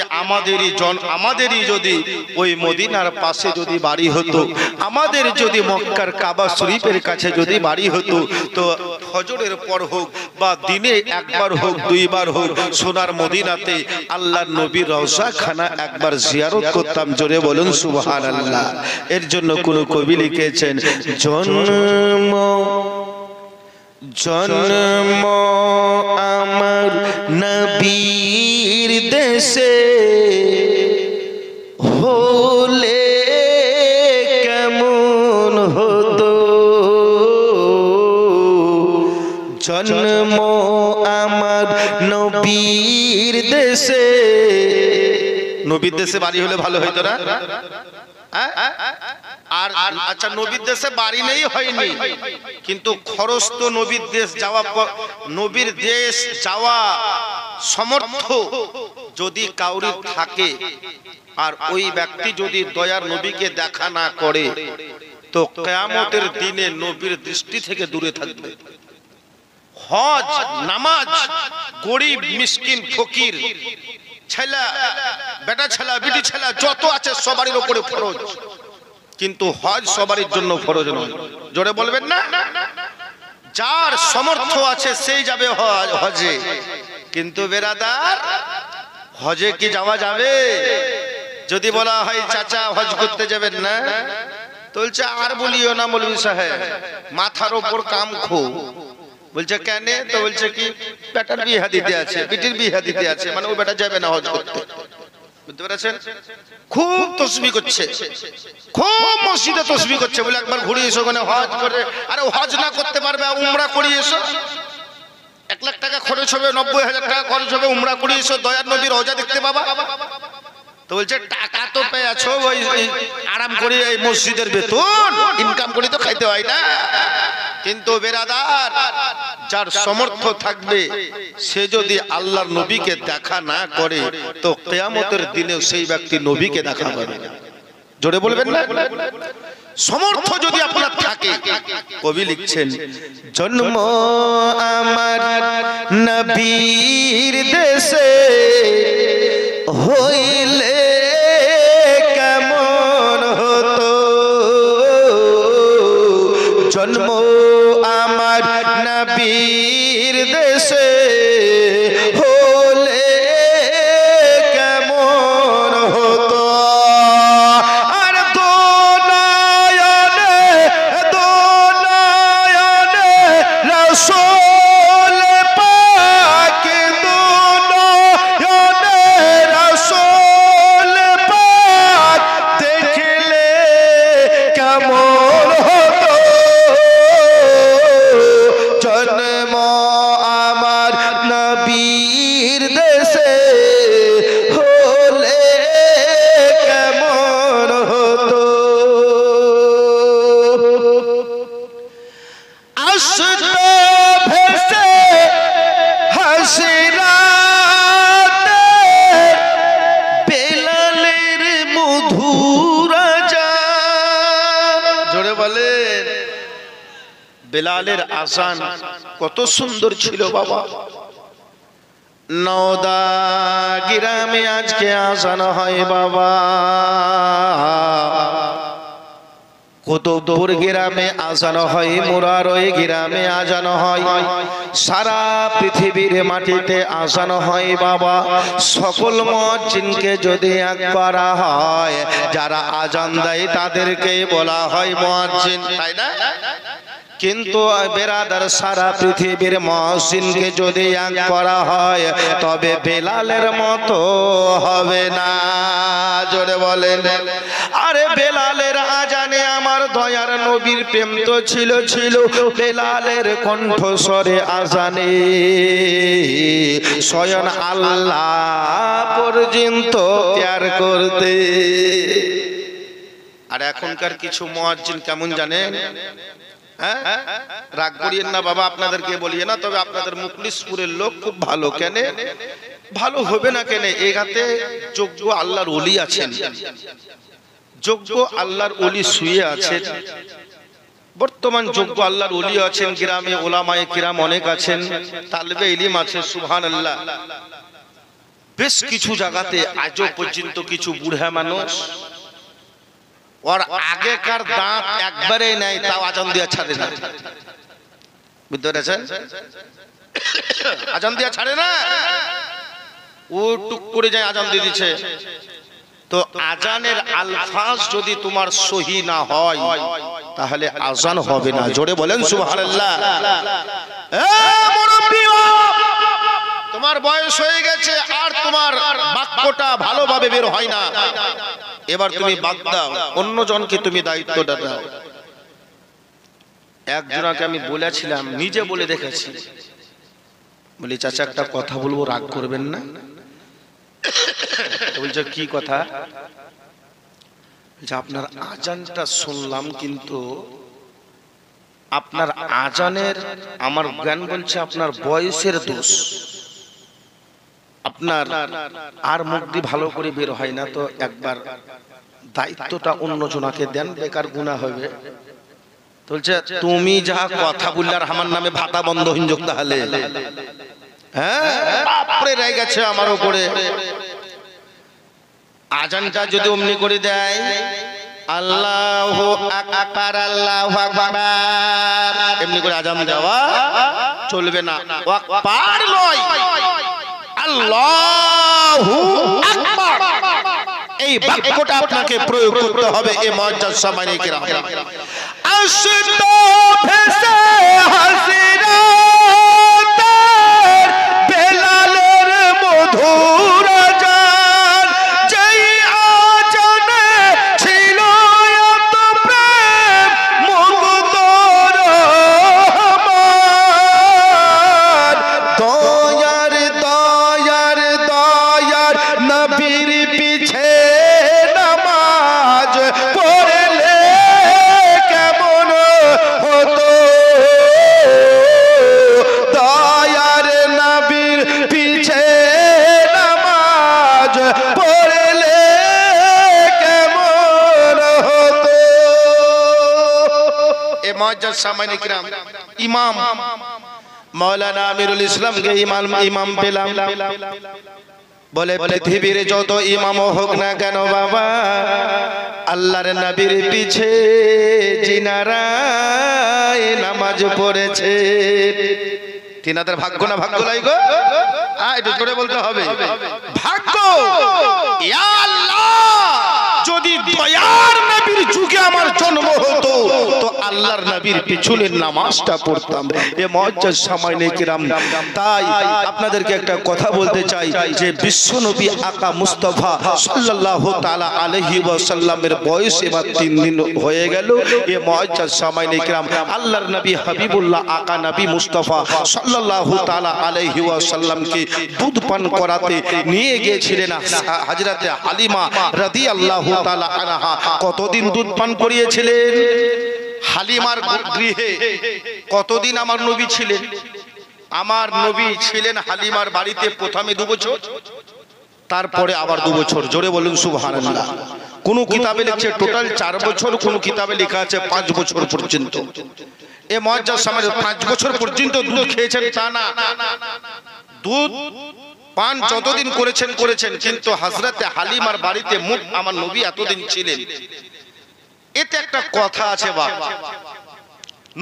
আমাদেরই যদি ওই মদিনার পাশে যদি বাড়ি হতো, আমাদের যদি মক্কার কাবা শরীফের কাছে যদি বাড়ি হতো, তো ফজরের পর হোক বা দিনে একবার হোক দুইবার হোক সোনার মদিনাতে আল্লাহর নবীর রওজা খানা একবার জিয়ারত করতাম। জোরে বলুন সুবহানাল্লাহ। এর জন্য কোন কবি লিখেছেন, জন্ম আমার নবীর দেশে হলে কেমন হতো, জন্ম আমার নবীর দেশে। নবীর দেশে বাড়ি হলে ভালো হইতো না? আর আচ্ছা, নবীর দেশে বাড়ি নেই হয়নি, কিন্তু খরচ তো নবীর দেশ যাওয়া, নবীর দেশ যাওয়া সমর্থ যদি কাউরি থাকে, আর ওই ব্যক্তি যদি দয়ার নবীকে দেখা না করে, তো কিয়ামতের দিনে নবীর দৃষ্টি থেকে দূরে থাকবে। হজ, নামাজ, গরিব মিসকিন ফকির ছেলা, বেটা ছেলা, বিটি ছেলা যত আছে সবারই উপরে ফরজ, কিন্তু হজ সবারই জন্য ফরজ নয়। জোরে বলবেন না? যার সমর্থ আছে সেই যাবে হজে, কিন্তু বেরাদার হজে কি যাওয়া যাবে? যদি বলা হয় চাচা হজ করতে যাবেন না, তো বলছে আর বলিও না মৌলভী সাহেব, মাথার উপর কাম খো। বলছে কেন? তো বলছে কি বেটার বিয়া দিতে আছে, বিটির বিয়া দিতে আছে, মানে ওই বেটা যাবে না হজ করতে। বুঝতে পেরেছেন? খুব তসবিহ করছে, খুব মসজিদে তসবিহ করছে, বলে একবার ঘুরে এসো, ওখানে হজ করে। আরে হজ না করতে পারবে, উমরা করে এসো। 1 লাখ টাকা খরচ হবে, 90,000 টাকা খরচ হবে, উমরা করে এসো, দয়ার নবীর রওজা দেখতে পাবা। তো বলছে টাকা তো পেয়েছো, ওই আরাম করে এই মসজিদের বেতন ইনকাম করে তো খাইতে হয় না। কিন্তু বেরাদার, যার সমর্থ থাকবে সে যদি আল্লাহর নবীকে দেখা না করে, তো কিয়ামতের দিনে সেই ব্যক্তি নবীকে দেখা পাবে না। জোরে বলবেন না? সমর্থ যদি আপনার থাকে, কবি লিখছেন, জন্ম আমার নবীর দেশে হইলে কেমন হতো, জন্ম আমার নবীর দেশে হলে কেমন হতো। আর দোনায়নে রাসূল পাক, দোনায়নে রাসূল পাক দেখলে কেমন হতো, জন্ম আমার নবীর দেশে হলে কেমন হতো। আসতো ভেসে হাসি রাতে বেলালের মধুর আজান। জোরে বলেন, বেলালের আজান কত সুন্দর ছিল বাবা। নওদা গ্রামে আজকে আজান হয় বাবা, কতপুর গ্রামে আজান হয়, মুরারই গ্রামে আজান হয়, সারা পৃথিবীর মাটিতে আজান হয় বাবা। সকল মুয়াজ্জিনকে যদি এক করা হয়, যারা আজান দেয় তাদেরকে বলা হয় মুয়াজ্জিন, তাই না? কিন্তু বেরাদার, সারা পৃথিবীর মুয়াজ্জিনকে যদি এক করা হয়, তবে বেলালের মতো হবে না। জোরে বলেন। আরে বেলালের আজানে আমার দয়ার নবীর প্রেম তো ছিল, বেলালের কণ্ঠস্বরে আজানে স্বয়ং আল্লাহ পর্যন্ত প্যার করতে। আর এখনকার কিছু মুয়াজ্জিন কেমন জানেন? হ্যাঁ, রাগ করিয়েন না বাবা, আপনাদেরকে বলিয়ে না, তবে আপনাদের মুখলিসপুরের লোক খুব ভালো। কেন ভালো হবে না কেন? এগাতে যোগ্য আল্লাহর ওলি আছেন, যোগ্য আল্লাহর ওলি শুয়ে আছেন। বর্তমান যোগ্য আল্লাহর ওলি আছেন, গ্রামে ওলামায়ে কিরাম অনেক আছেন, তালবে ইলম আছে, সুবহানাল্লাহ। বেশ কিছু জায়গাতে আজও পর্যন্ত কিছু বুড়া মানুষ ওর আগেকার দাঁত একবারেই নাই, তাও আজান দিয়া ছাড়ে না। বুঝতে পেরেছেন? আজান দিয়া ছাড়ে না, ও টুক করে যায় আজান দিয়ে দিচ্ছে। তো আজানের আলফাজ যদি তোমার সহি না হয় তাহলে আজান হবে না। জোরে বলেন সুবহানাল্লাহ। তোমার বয়স হয়ে গেছে আর তোমার বাক্যটা ভালোভাবে বের হয় না, এবার তুমি বাদ দাও, অন্য জনকে তুমি দায়িত্বটা দাও। একজনকে আমি বলেছিলাম, নিজে বলে দেখেছি, বলি চাচা একটা কথা বলবো, রাগ করবেন না? বলছে কি কথা? আপনার আজানটা শুনলাম, কিন্তু আপনার আজানের আমার জ্ঞান বলছে আপনার বয়সের দোষ, আপনার আর মুখ দিয়ে ভালো করে বের হয় না, তো একবার দায়িত্বটা অন্য জনাকে দেন, বেকার গুনাহ হবে। বলছে তুমি যা কথা বললে আর আমার নামে ভাতা বন্ধ হিঞ্জক তাহলে। হ্যাঁ, বাপরে রেগে গেছে আমার উপরে। আজানটা যদি অমনি করে দেয়, আল্লাহু আকবার আল্লাহু আকবার, এমনি করে আজান দেওয়া চলবে না। আকবার নয়, আল্লাহু আকবার, এই বাক্যটা আপনাকে প্রয়োগ করতে হবে। এই মুআজ্জাজ সামানে কিরাম আশতো ভেসে হাসিরা বেলালের মধুর আজান, যেই আজানে ছিল এত প্রেম মুগ্ধ রহমান, দয়ার দয়ার দয়ার নবীর পিছে নামাজ পড়লে কেমন হতো, দয়ার নবীর পিছে নামাজ পড়লে কেমন হতো। এ মুআজ্জাজ সামানে কিরাম, ইমাম মাওলানা আমিরুল ইসলামকে ইমাম পেলাম। বলে পৃথিবীর যত ইমাম হোক না কেন বাবা, আল্লাহর নবীর পিছে জিনারায় নামাজ পড়েছে, তিনাদের ভাগ্য না ভাগ্য নাই গো? একটু জোরে বলতে হবে, ভাগ্য। ইয়া আল্লাহ, যদি দয়ার নবীর যুগে আমার জন্ম হতো তো আল্লাহর নবীর পিছনে নামাজটা পড়তাম। এ মুআজ্জাজ সামানে কিরাম, তাই আপনাদেরকে একটা কথা বলতে চাই যে বিশ্ব নবী আকা মুস্তাফা সাল্লাল্লাহু তাআলা আলাইহি ওয়াসাল্লামের বয়স এবার 3 দিন হয়ে গেল। এ মুআজ্জাজ সামানে কিরাম, আল্লাহর নবী হাবিবুল্লাহ আকা নবী মুস্তাফা সাল্লাল্লাহু তাআলা আলাইহি ওয়াসাল্লামকে দুধ পান করাতে নিয়ে গিয়েছিলেন হযরতে হালিমা রাদিয়াল্লাহু তাআলা আনহা। কতদিন দুধ পান করিয়েছিলেন? হালিমার গৃহে কতদিন আমার নবী ছিলেন? আমার নবী ছিলেন হালিমার বাড়িতে প্রথমে 2 বছর, তারপরে আবার 2 বছর। জোরে বলুন সুবহানাল্লাহ। কোন কিতাবে লিখছে টোটাল 4 বছর, কোন কিতাবে লেখা আছে 5 বছর পর্যন্ত। এ মুআজ্জাজ সামানে 5 বছর পর্যন্ত দুধ খেয়েছেন তা না, দুধ পান যতদিন করেছেন, কিন্তু হযরতে হালিমার বাড়িতে মুখ আমার নবী এতদিন ছিলেন। এতে একটা কথা আছে বাবা,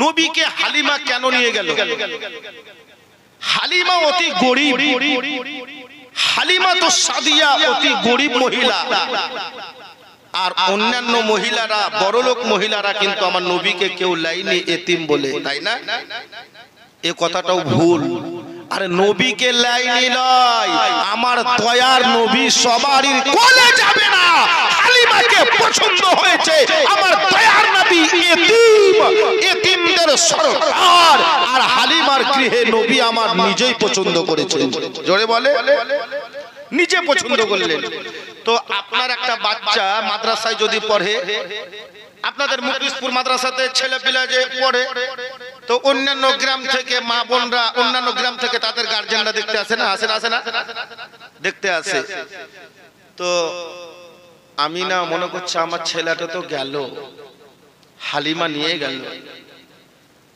নবীকে হালিমা কেন নিয়ে গেল? হালিমা অতি গরিব, হালিমা তো সাদিয়া অতি গরিব মহিলা, আর অন্যান্য মহিলারা বড়লোক মহিলারা কিন্তু আমার নবীকে কেউ লাইনি এতিম বলে, তাই না? এ কথাটাও ভুল। আরে নবীকে লাইনি নয়, আমার দয়ার নবী সবারই কোলে যাবে না, হালিমাকে পছন্দ হয়েছে। আমার দয়ার নবী এতিম, এতিমদের সরদার, আর হালিমার গৃহে নবী আমার নিজেই পছন্দ করেছেন। জোরে বলে, নিজে পছন্দ করলেন। তো আপনার একটা বাচ্চা মাদ্রাসায় যদি পড়ে, আপনাদের মুকলিশপুর মাদ্রাসাতে ছেলে পিলা যে পড়ে, তো অন্যান্য গ্রাম থেকে মা বোনরা, অন্যান্য গ্রাম থেকে তাদের গার্জেনরা দেখতে আসে না? আসে না? দেখতে আসে। তো আমি না মনে করছি আমার ছেলেটা তো গেল, হালিমা নিয়ে গেল,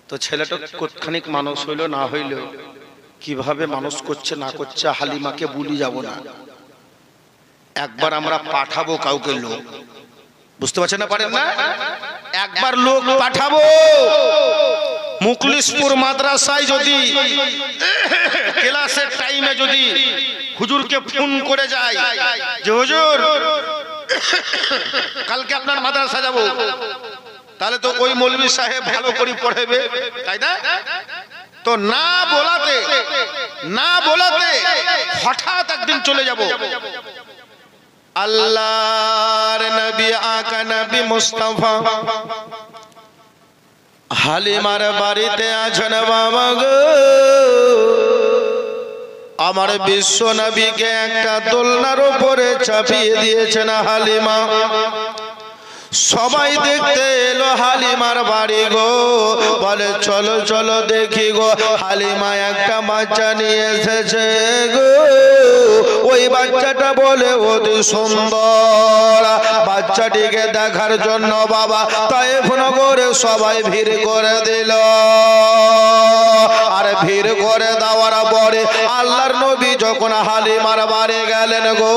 তো ছেলেটা কতখানিক মানুষ হইল না হইল, কিভাবে মানুষ করছে না করছে, হালিমাকে ভুলি যাব না। একবার আমরা পাঠাবো কাউকে লোক, বুঝতে পারছেন না? পারেন না? একবার লোক পাঠাবো মুকলিশপুর মাদ্রাসায়, যদি ক্লাসের টাইমে যদি হুজুরকে ফোন করে যায় যে হুজুর কালকে আপনার মাদ্রাসা যাব, তাহলে তো ওই মৌলভী সাহেব ভালো করে পড়াবে, তাই না? তো না বলাতে হঠাৎ একদিন চলে যাব। আল্লাহর নবী আকা নবী মুস্তাফা হালিমার বাড়িতে আছেন বাবা গো। আমার বিশ্ব নবীকে একটা দোলনার উপরে চাপিয়ে দিয়েছেন হালিমা। সবাই দেখতে এলো হালিমার বাড়ি গো, বলে চলো চলো দেখি গো, হালিমা একটা বাচ্চা নিয়ে এসেছে গো। ওই বাচ্চাটা বলে অতি সুন্দর, বাচ্চাটিকে দেখার জন্য বাবা তায়েফ নগরে সবাই ভিড় করে দিল। আর ভিড় করে দেওয়ার পরে আল্লাহর নবী যখন হালিমার বাড়ি গেলেন গো,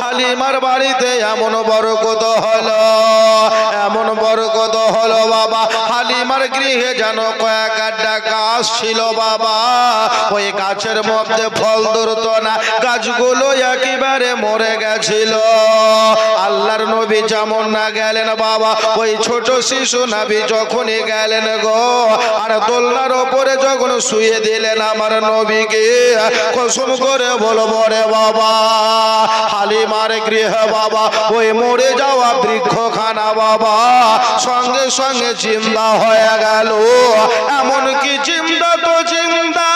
হালিমার বাড়িতে এমন বরকত হলো, এমন বরকত হলো বাবা, হালিমার গৃহে যেন কয়েকটা গাছ ছিল বাবা, ওই গাছের মধ্যে ফল ধরতো না, গাছগুলো একেবারে মরে গেছিল। আল্লাহর নবী যেমন না গেলেন বাবা, ওই ছোট শিশু নবী যখনই গেলেন গো, আর দোলনার ওপরে যখন শুয়ে দিলেন আমার নবীকে, কসম করে বলবো রে বাবা, হালিমার গৃহে বাবা ওই মরে যাওয়া বৃক্ষখানা বাবা সঙ্গে সঙ্গে জিন্দা হয়ে গেল। এমন কি জিন্দা তো জিন্দা,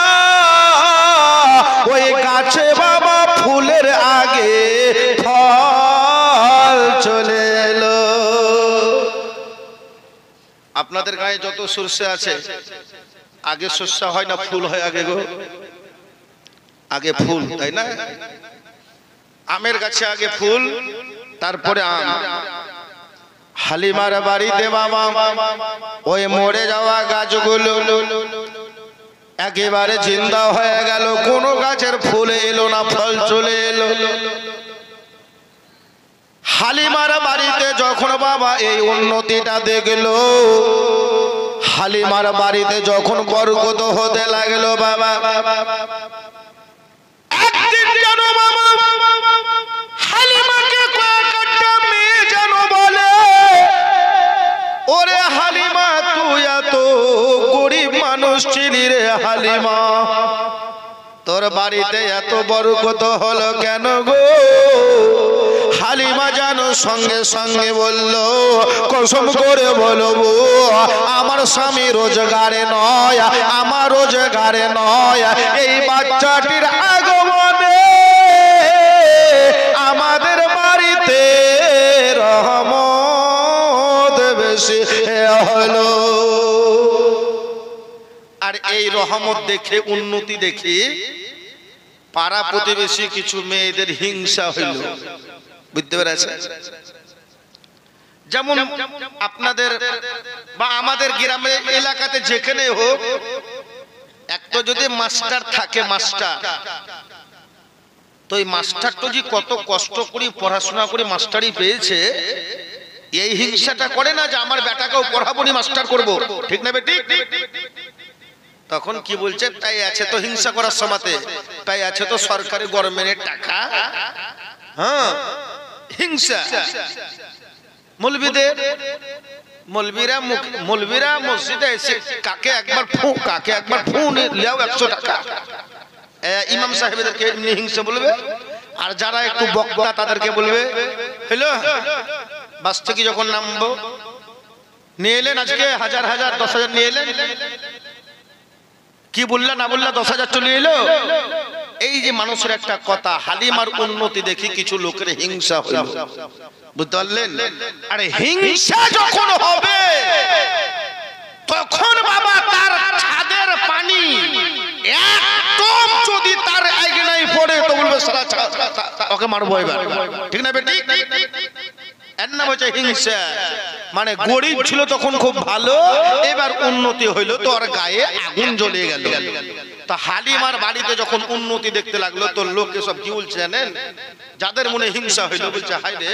ওই গাছে বাবা ফুলের আগে ফল চলে এলো। আপনাদের গায়ে যত সরষে আছে, আগে শস্য হয় না ফুল হয় আগে গো? আগে ফুল, তাই না? আমের গাছে আগে ফুল, তারপরে আম। হালিমার বাড়িতে বাবা ওই মরে যাওয়া গাছগুলো একেবারে জিন্দা হয়ে গেল, কোন গাছের ফুল এলো না, ফল চলে এলো। হালিমার বাড়িতে যখন বাবা এই উন্নতিটা দেখলো, হালিমার বাড়িতে যখন বরকত হতে লাগলো বাবা, একদিন যেন বাবা হালিমাকে কয়েকটা মেয়ে যেন বলে, ওরে হালিমা তুই এত গরিব মানুষ ছিলি রে হালিমা, তোর বাড়িতে এত বরকত হলো কেন গো? হালিমা যেন সঙ্গে সঙ্গে বলল, কসম করে বলবো আমার স্বামী রোজগারে নয়, আমার রোজগারে নয়, এই বাচ্চাটির আগমনে আমাদের বাড়িতে রহমত বেশি হলো। আর এই রহমত দেখে, উন্নতি দেখে পাড়া প্রতিবেশী কিছু মেয়েদের হিংসা হইল, বুঝতে পেরেছেন? যেমন আপনাদের বা আমাদের গ্রামে এলাকাতে যেখানে হোক, একটা যদি মাস্টার থাকে, মাস্টার, তো এই মাস্টারটা যে কত কষ্ট করে পড়াশোনা করে মাস্টারি পেয়েছে, এই হিংসাটা করে না যে আমার বেটাকেও পড়াবো নি, মাস্টার করব, ঠিক না বেটি? তখন কি বলছে, তাই আছে তো হিংসা করার সময়তে, তাই আছে তো সরকারি গভর্নমেন্টের টাকা, হ্যাঁ হিংসা। মৌলবীরা মসজিদে এসে কাকে একবার ফু লেও 100 টাকা, ইমাম সাহেবদেরকে এমনি হিংসা বলবে, আর যারা একটু বক্তা তাদেরকে বলবে হ্যালো, বাস থেকে যখন নামবো নিয়ে এলেন আজকে 1000 10,000 নিয়ে এলেন, কি বললা না বললা 10,000 চলে এলো, এই যে মানুষের একটা কথা, হালিমার উন্নতি দেখি কিছু লোকের হিংসা হইল, বুঝতে পারলেন? আরে হিংসা যখন হবে তখন বাবা তার ছাদের পানি একদম যদি তার আইগনাই পড়ে তো বলবে সারা ওকে মারবো এবার, ঠিক না বেটি? এর নাম হচ্ছে হিংসা। মানে গরিব ছিল তখন খুব ভালো, এবার উন্নতি হইলো তো আর গায়ে আগুন জ্বলে গেল। তা হালিমার বাড়িতে যখন উন্নতি দেখতে লাগলো তো লোকে সব কি বলছে জানেন? যাদের মনে হিংসা হইলো বলছে হায় রে,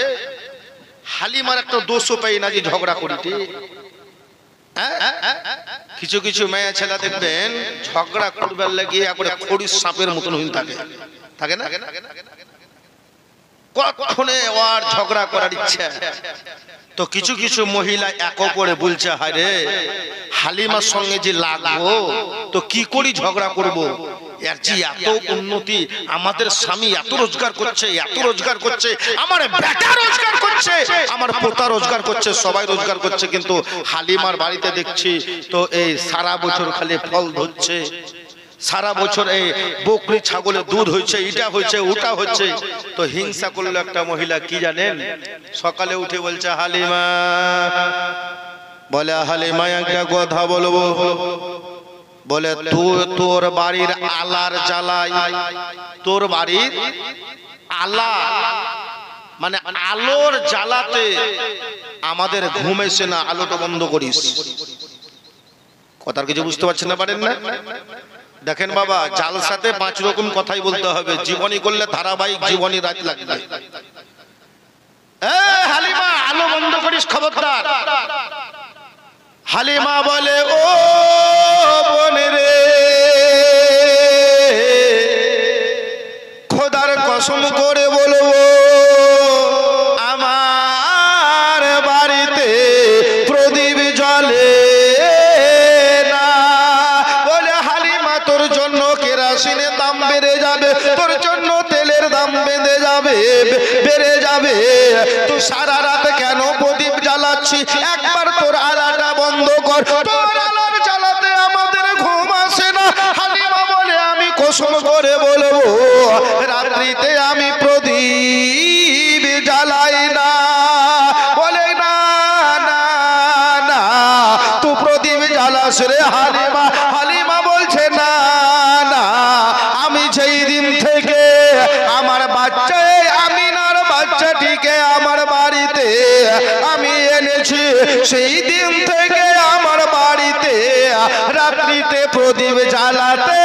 হালিমার একটা দোষও পাই না যে ঝগড়া করিতে। কিছু কিছু মেয়ে ছেলে দেখবেন ঝগড়া করবার লাগিয়ে একবারে খড়ির সাপের মতন হয়ে থাকে, থাকে না? কখনে ওর ঝগড়া করার ইচ্ছা। তো কিছু কিছু মহিলা এক করে বলছে হায় রে, হালিমার সঙ্গে যে লাগবো তো কি করি ঝগড়া করব? এর যে এত উন্নতি, আমাদের স্বামী এত রোজগার করছে, এত রোজগার করছে, আমার বেটা রোজগার করছে, আমার পোতা রোজগার করছে, সবাই রোজগার করছে, কিন্তু হালিমার বাড়িতে দেখছি তো এই সারা বছর খালি ফল ধরছে, সারা বছর এই বকরি ছাগলের দুধ হচ্ছে, এটা হচ্ছে, ওটা হচ্ছে। তো হিংসা করলো একটা মহিলা, কি জানেন? সকালে উঠে বলছে হালিমা, বলে হালিমা একটা কথা বলবো। বলে তোর বাড়ির আলার জ্বালাই, তোর বাড়ির আলা মানে আলোর জ্বালাতে আমাদের ঘুম এসে না, আলোটা বন্ধ করিস। কথার কিছু বুঝতে পারছেন না, পারেন না? দেখেন বাবা, জালসাতে 5 রকম কথাই বলতে হবে, জীবনী করলে ধারাবাহিক জীবনী রাত লাগবে। হালিমা আলো বন্ধ করিস, খবরদার। হালিমা বলে ও বোন রে, খোদার কসম করে বলবো আমার বাড়িতে প্রদীপ জ্বলে না। বলে হালিমা তোর জন্য কেরাসিনের দাম বেড়ে যাবে, তোর জন্য তেলের দাম বেড়ে যাবে, বেড়ে যাবে। তুই সারা রাত কেন প্রদীপ জ্বালাচ্ছি? একবার তোর আলাটা বন্ধ কর, তোর আলার জ্বালাতে আমাদের ঘুম আসে না। হালিমা বলে আমি কসম করে বলবো রাত্রিতে আমি প্রদীপ জ্বালাই না। বলে না না না, তুই প্রদীপ জ্বালাস রে হালিমা। হালিমা বলছে না না, আমি সেই দিন থেকে আমার বাচ্চা আমিনার বাচ্চাটিকে আমার বাড়িতে আমি এনেছি, সেই দিন থেকে আমার বাড়িতে রাত্রিতে প্রদীপ জ্বালাতে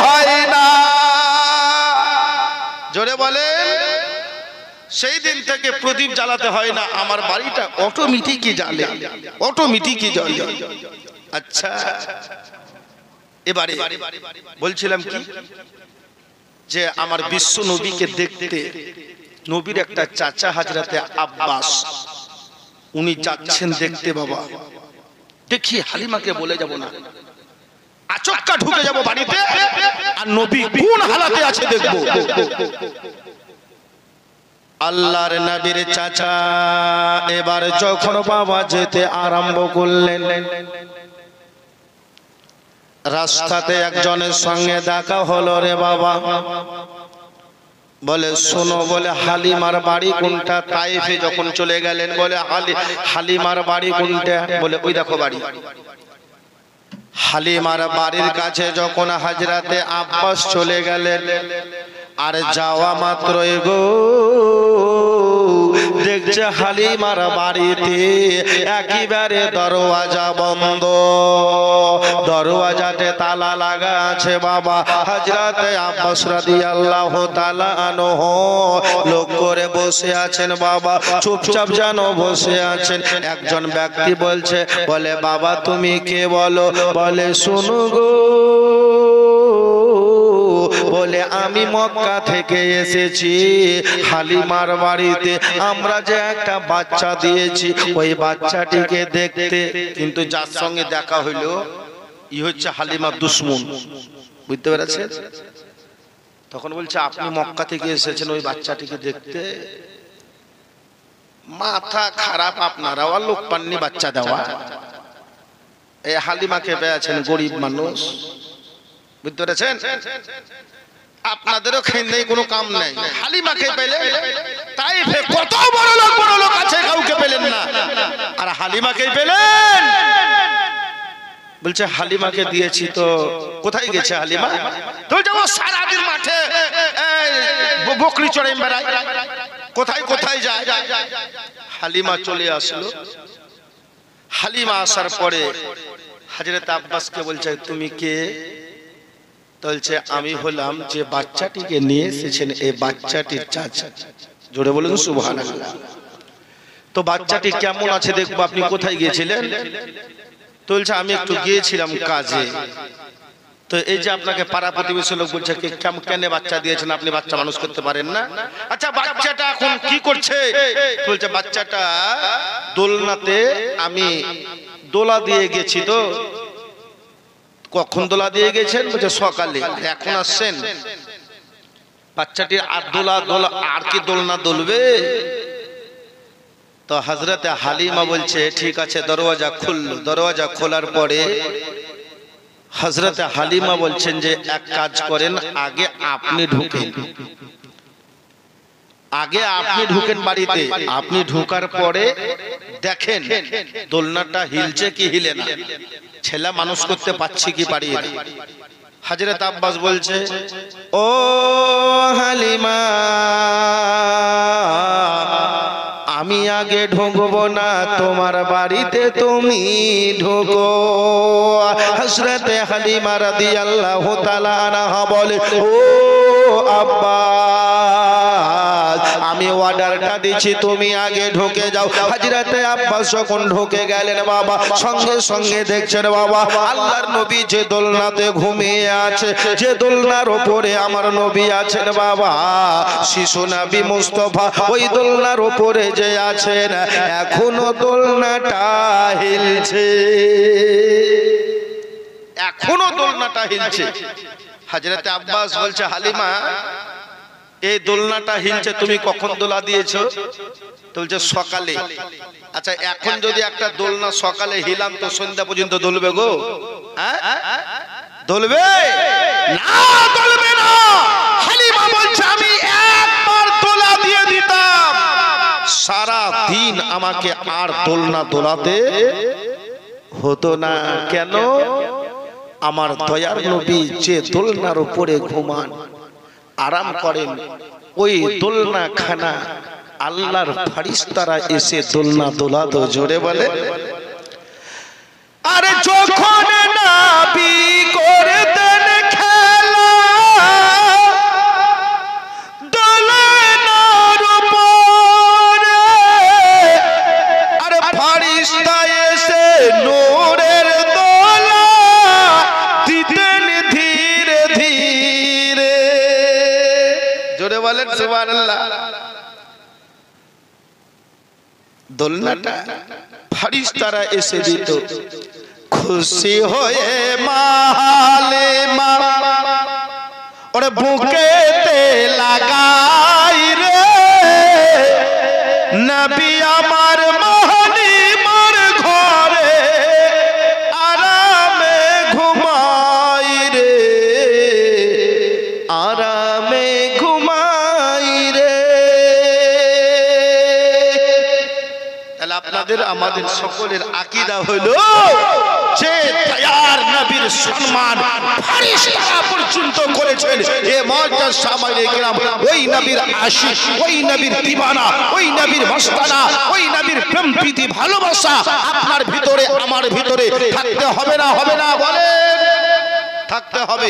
হয় না। জোরে বলেন, সেই দিন থেকে প্রদীপ জ্বালাতে হয় না, আমার বাড়িটা অটোমেটিকই জ্বালে, অটোমেটিকই জ্বলে। আচ্ছা, এবারে বলছিলাম কি, যে আমার বিশ্ব নবীকে দেখতে নবীর একটা চাচা হাজরাতে আব্বাস উনি যাচ্ছেন দেখতে। বাবা দেখি হালিমাকে বলে যাব না, আচমকা ঢুকে যাব বাড়িতে, আর নবী কোন হালাতে আছে দেখবো। আল্লাহর নবীর চাচা এবার যখন বাবা যেতে আরম্ভ করলেন, রাস্তাতে একজনের সঙ্গে দেখা হলো রে বাবা। বলে শোনো, বলে হালিমার বাড়ি কোনটা? তাইফে যখন চলে গেলেন বলে হালিমার বাড়ি কোনটা? বলে ওই দেখো বাড়ি। হালিমার বাড়ির কাছে যখন হাজরাতে আব্বাস চলে গেলেন, আর যাওয়া মাত্রই গো দেখছে হালিমার বাড়িতে একেবারে দরওয়াজা বন্ধ, দরওয়াজাতে তালা লাগা আছে। বাবা হযরতে আব্বাস রাদিয়াল্লাহু তাআলা আনহু লোক করে বসে আছেন। বাবা চুপচাপ যেন বসে আছেন। একজন ব্যক্তি বলছে, বলে বাবা তুমি কে বলো? বলে শুনো গো, বলে আমি মক্কা থেকে এসেছি হালিমার বাড়িতে, আমরা যে একটা বাচ্চা দিয়েছি ওই বাচ্চাটিকে দেখতে। কিন্তু যার সঙ্গে দেখা হইলো ই হচ্ছে হালিমার দুশমন, বুঝতে পেরেছেন? তখন বলছে আপনি মক্কা থেকে এসেছেন ওই বাচ্চাটিকে দেখতে? মাথা খারাপ আপনারা, আর লোক পাননি বাচ্চা দেওয়া। এই হালিমাকে পেয়েছেন, গরিব মানুষ, বুঝতে পেরেছেন? আপনাদেরও খেয়ে নেই, কোনো কাম নেই। হালিমাকে পেলে তাই কত বড় লোক আছে, কাউকে পেলেন না, আর হালিমাকেই পেলেন। বলছে হালিমাকে দিয়েছি তো কোথায় গেছে হালিমা? তো যাবো সারাদিন মাঠে বকরি চড়ে বেড়ায়, কোথায় যায়। হালিমা চলে আসলো। হালিমা আসার পরে হযরত আব্বাসকে বলছে তুমি কে? বলছে আমি হলাম যে বাচ্চাটিকে নিয়ে এসেছেন, এই বাচ্চাটির চাচা। জোরে বলুন সুবহানাল্লাহ। তো বাচ্চাটি কেমন আছে দেখবো, আপনি কোথায় গিয়েছিলেন? তো বলছে আমি একটু গিয়েছিলাম কাজে। তো এই যে আপনাকে পাড়া প্রতিবেশী লোক বলছে কেন বাচ্চা দিয়েছেন, আপনি বাচ্চা মানুষ করতে পারেন না? আচ্ছা বাচ্চাটা এখন কি করছে? বলছে বাচ্চাটা দোলনাতে আমি দোলা দিয়ে গেছি। তো কখন দোলা দিয়ে গেছেন? বলছে সকালে। এখন আসছেন? বাচ্চাটি আর দোলা আর কি দোলনা দোলবে? তো হযরতে হালিমা বলছে ঠিক আছে, দরওয়াজা খুললো। দরওয়াজা খোলার পরে হযরতে হালিমা বলছেন যে এক কাজ করেন, আগে আপনি ঢুকেন, বাড়িতে। আপনি ঢোকার পরে দেখেন দোলনাটা হিলছে কি হিলে না, ছেলে মানুষ করতে পারছি কি পারি না। হযরত আব্বাস বলছে ও হালিমা, আমি আগে ঢুকবো না, তোমার বাড়িতে তুমি ঢুকো। হযরতে হালিমা রাদিয়াল্লাহু তাআলা আনহা বলে ও আব্বাস, আমি অর্ডারটা দিচ্ছি, তুমি আগে ঢুকে যাও। হযরতে আব্বাস যখন ঢুকে গেলেন বাবা, সঙ্গে সঙ্গে দেখছেন বাবা আল্লাহর নবী যে দোলনাতে ঘুমিয়ে আছে, যে দোলনার উপরে আমার নবী আছেন বাবা, শিশু নবী মুস্তাফা ওই দোলনার উপরে যে আছেন, এখনো দোলনাটা হিলছে, এখনো দোলনাটা হিলছে। হযরতে আব্বাস বলছে হালিমা, এই দোলনাটা হিলছে, তুমি কখন দোলা দিয়েছো? বলছে সকালে। আচ্ছা এখন যদি একটা দোলনা সকালে হিলাম তো সন্ধ্যা পর্যন্ত দোলবে গো? হ্যাঁ দোলবে না? দোলবে না। হালিমা বলছে আমি একবার দোলা দিয়ে দিতাম, সারা দিন আমাকে আর দোলনা দোলাতে হতো না। কেন? আমার দয়ার নবী যে দোলনার উপরে ঘুমান, আরাম করেন, ওই দোলনা খানা আল্লাহর ফেরেশতারা এসে দোলনা দোলাতো। জোরে বলে আরে যখন নবী করতেন খেলা দোলনার উপরে, আরে ফেরেশতা এসে নূরের দোলা দিতেন ধীরে ধীরে। জোরে বলেন সুবহানাল্লাহ। দোলনাটা ফেরেশতারা এসে দিত, খুশি হয়ে মালিমা ওরে বুকেতে লাগাই রে, নবী আমার মহলিমার ঘরে আরামে ঘুমাই রে, আরামে ঘুমাই রে। তাহলে আপনাদের আমাদের সকলের আকীদা হলো যে দয়ার নবীর সম্মান ফেরেশতারা পর্যন্ত করেছেন। এ মুআজ্জাজ সাহাবায়ে কেরাম ওই নবীর আশিক, ওই নবীর দিওয়ানা, ওই নবীর মস্তানা, ওই নবীর প্রেম প্রীতি ভালোবাসা আপনার ভিতরে আমার ভিতরে থাকতে হবে না? হবে না বলেন? থাকতে হবে।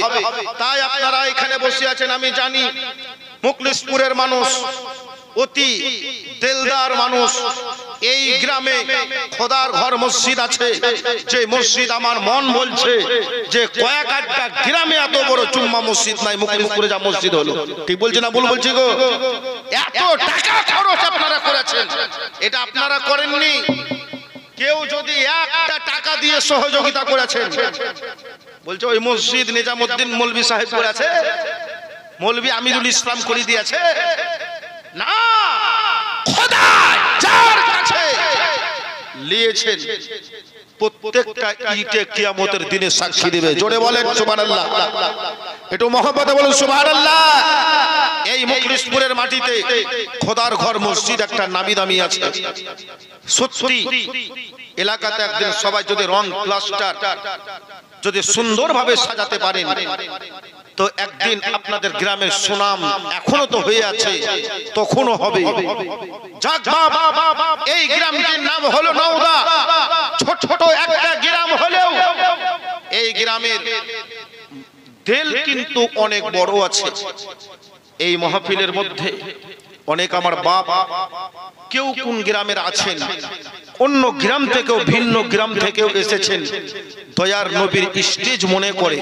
তাই আপনারা এখানে বসে আছেন, আমি জানি মুখলিসপুরের মানুষ, অতি দিলদার মানুষ। এই গ্রামে খোদার ঘর মসজিদ আছে, যে মসজিদ আমার মন বলছে যে কয়েক আধটা গ্রামে এত বড় চুম্মা মসজিদ নাই, মুখলিসপুরে যা মসজিদ হলো। ঠিক বলছি না ভুল বলছি গো? এত টাকা খরচ আপনারা করেছেন, এটা আপনারা করেননি। কেউ যদি একটা টাকা দিয়ে সহযোগিতা করেছেন, বলছে ওই মসজিদ নিজামউদ্দিন মৌলভী সাহেব করেছে, মৌলভী আমিরুল ইসলাম করে দিয়েছে না, খোদা যার কাছে নিয়েছেন প্রত্যেকটা ইটে কিয়ামতের দিনে সাক্ষী দেবে। জোরে বলেন সুবহানাল্লাহ। একটু মহব্বতে বলুন সুবহানাল্লাহ। এই মুখলিসপুরের মাটিতে খোদার ঘর মসজিদ একটা নামি দামি আছে। সত্যি এলাকাতে একদিন সবাই যদি রং প্লাস্টার যদি সুন্দরভাবে সাজাতে পারেন তো একদিন আপনাদের গ্রামের সুনাম এখনো তো হয়ে আছে, তখনও হবে। যাক বাবা, এই গ্রামটির নাম হলো নওদা। ছোট ছোট একটা গ্রাম হলেও এই গ্রামের দিল কিন্তু অনেক বড় আছে। এই মাহফিলের মধ্যে অনেক আমার বাপ কেউ কোন গ্রামের আছেন, অন্য গ্রাম থেকেও ভিন্ন গ্রাম থেকেও এসেছেন। দয়ার নবীর স্টেজ মনে করে,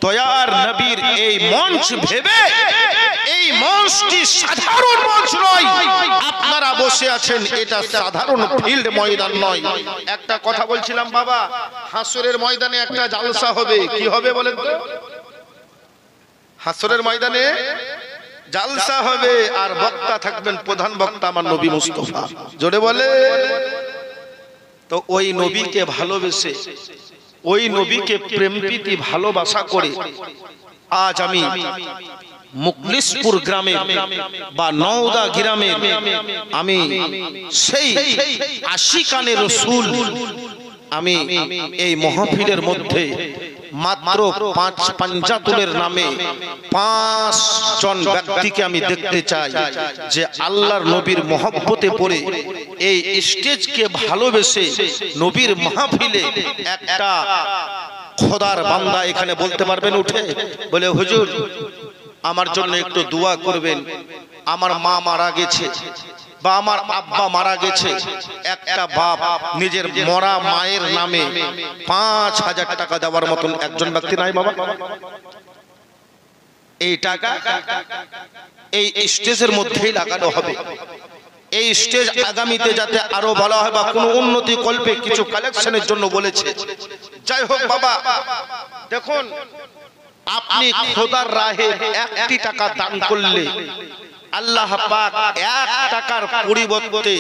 দয়ার নবীর এই মঞ্চ ভেবে, এই মঞ্চটি সাধারণ মঞ্চ নয়, আপনারা বসে আছেন এটা সাধারণ ফিল্ড ময়দান নয়। একটা কথা বলছিলাম বাবা, হাসরের ময়দানে একটা জালসা হবে। কি হবে বলেন তো? হাসরের ময়দানে জালসা হবে আর বক্তা থাকবেন, প্রধান বক্তা আমার নবী মুস্তাফা। জোরে বলে। তো ওই নবীকে ভালোবেসে, ওই নবীকে প্রেম প্রীতি ভালোবাসা করে আজ আমি মুখলিসপুর গ্রামে বা নওদা গ্রামে আমি সেই আশিকানে রাসূল আমি এই মাহফিলের মধ্যে মাত্র 5 পাঞ্জাতুলের নামে 5 জন ব্যক্তিকে আমি দেখতে চাই যে আল্লাহর নবীর মহব্বতে পড়ে এই স্টেজকে ভালোবেসে নবীর মাহফিলে একটা খোদার বান্দা এখানে বলতে পারবেন উঠে বলে হুজুর আমার জন্য একটু দোয়া করবেন, আমার মা মারা গেছে বা আমার আব্বা মারা গেছে। একটা বাপ নিজের মরা মায়ের নামে 5000 টাকা দেওয়ার মতন একজন ব্যক্তি নাই বাবা? এই টাকা এই স্টেজের মধ্যেই লাগানো হবে। এই স্টেজ আগামীতে যাতে আরো ভালো হয় বা কোনো উন্নতি কল্পে কিছু কালেকশনের জন্য বলেছে। যাই হোক বাবা, দেখুন আপনি খোদার রাহে 1টি টাকা দান করলে আল্লাহ পাক 1 টাকার পরিবর্তে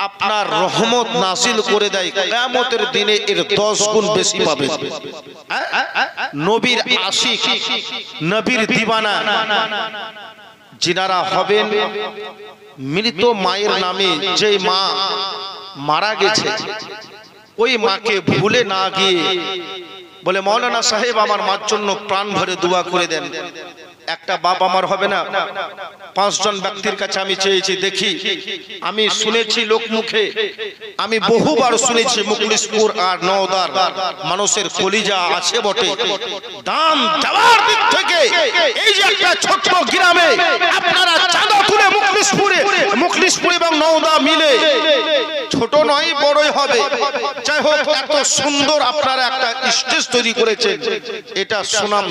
আপনার রহমত নাযিল করে দেয়। কিয়ামতের দিনে এর 10 গুণ বেশি পাবেন। নবীর আশিক, নবীর দিওয়ানা যিনারা হবেন, মৃত মায়ের নামে যে মা মারা গেছে ওই মাকে ভুলে না গিয়ে বলে মৌলানা সাহেব আমার মার জন্য প্রাণ ভরে দোয়া করে দেন। একটা বাপ আমার হবে না? 5 জন ব্যক্তির কাছে আমি চেয়েছি, দেখি আমি শুনেছি লোক মুখে, আমি বহুবার শুনেছি মুখলিসপুর আর নওদার মানুষের কলিজা আছে বটে, দান দেওয়ার দিক থেকে এই যে একটা ছোট্ট গ্রামে আপনারা চাঁদা তুলে মুখলিসপুর এবং নওদা মিলে ছোট নয় বড়ই হবে। যাই হোক এত সুন্দর আপনারা একটা স্টেজ তৈরি করেছেন, এটা সুনাম।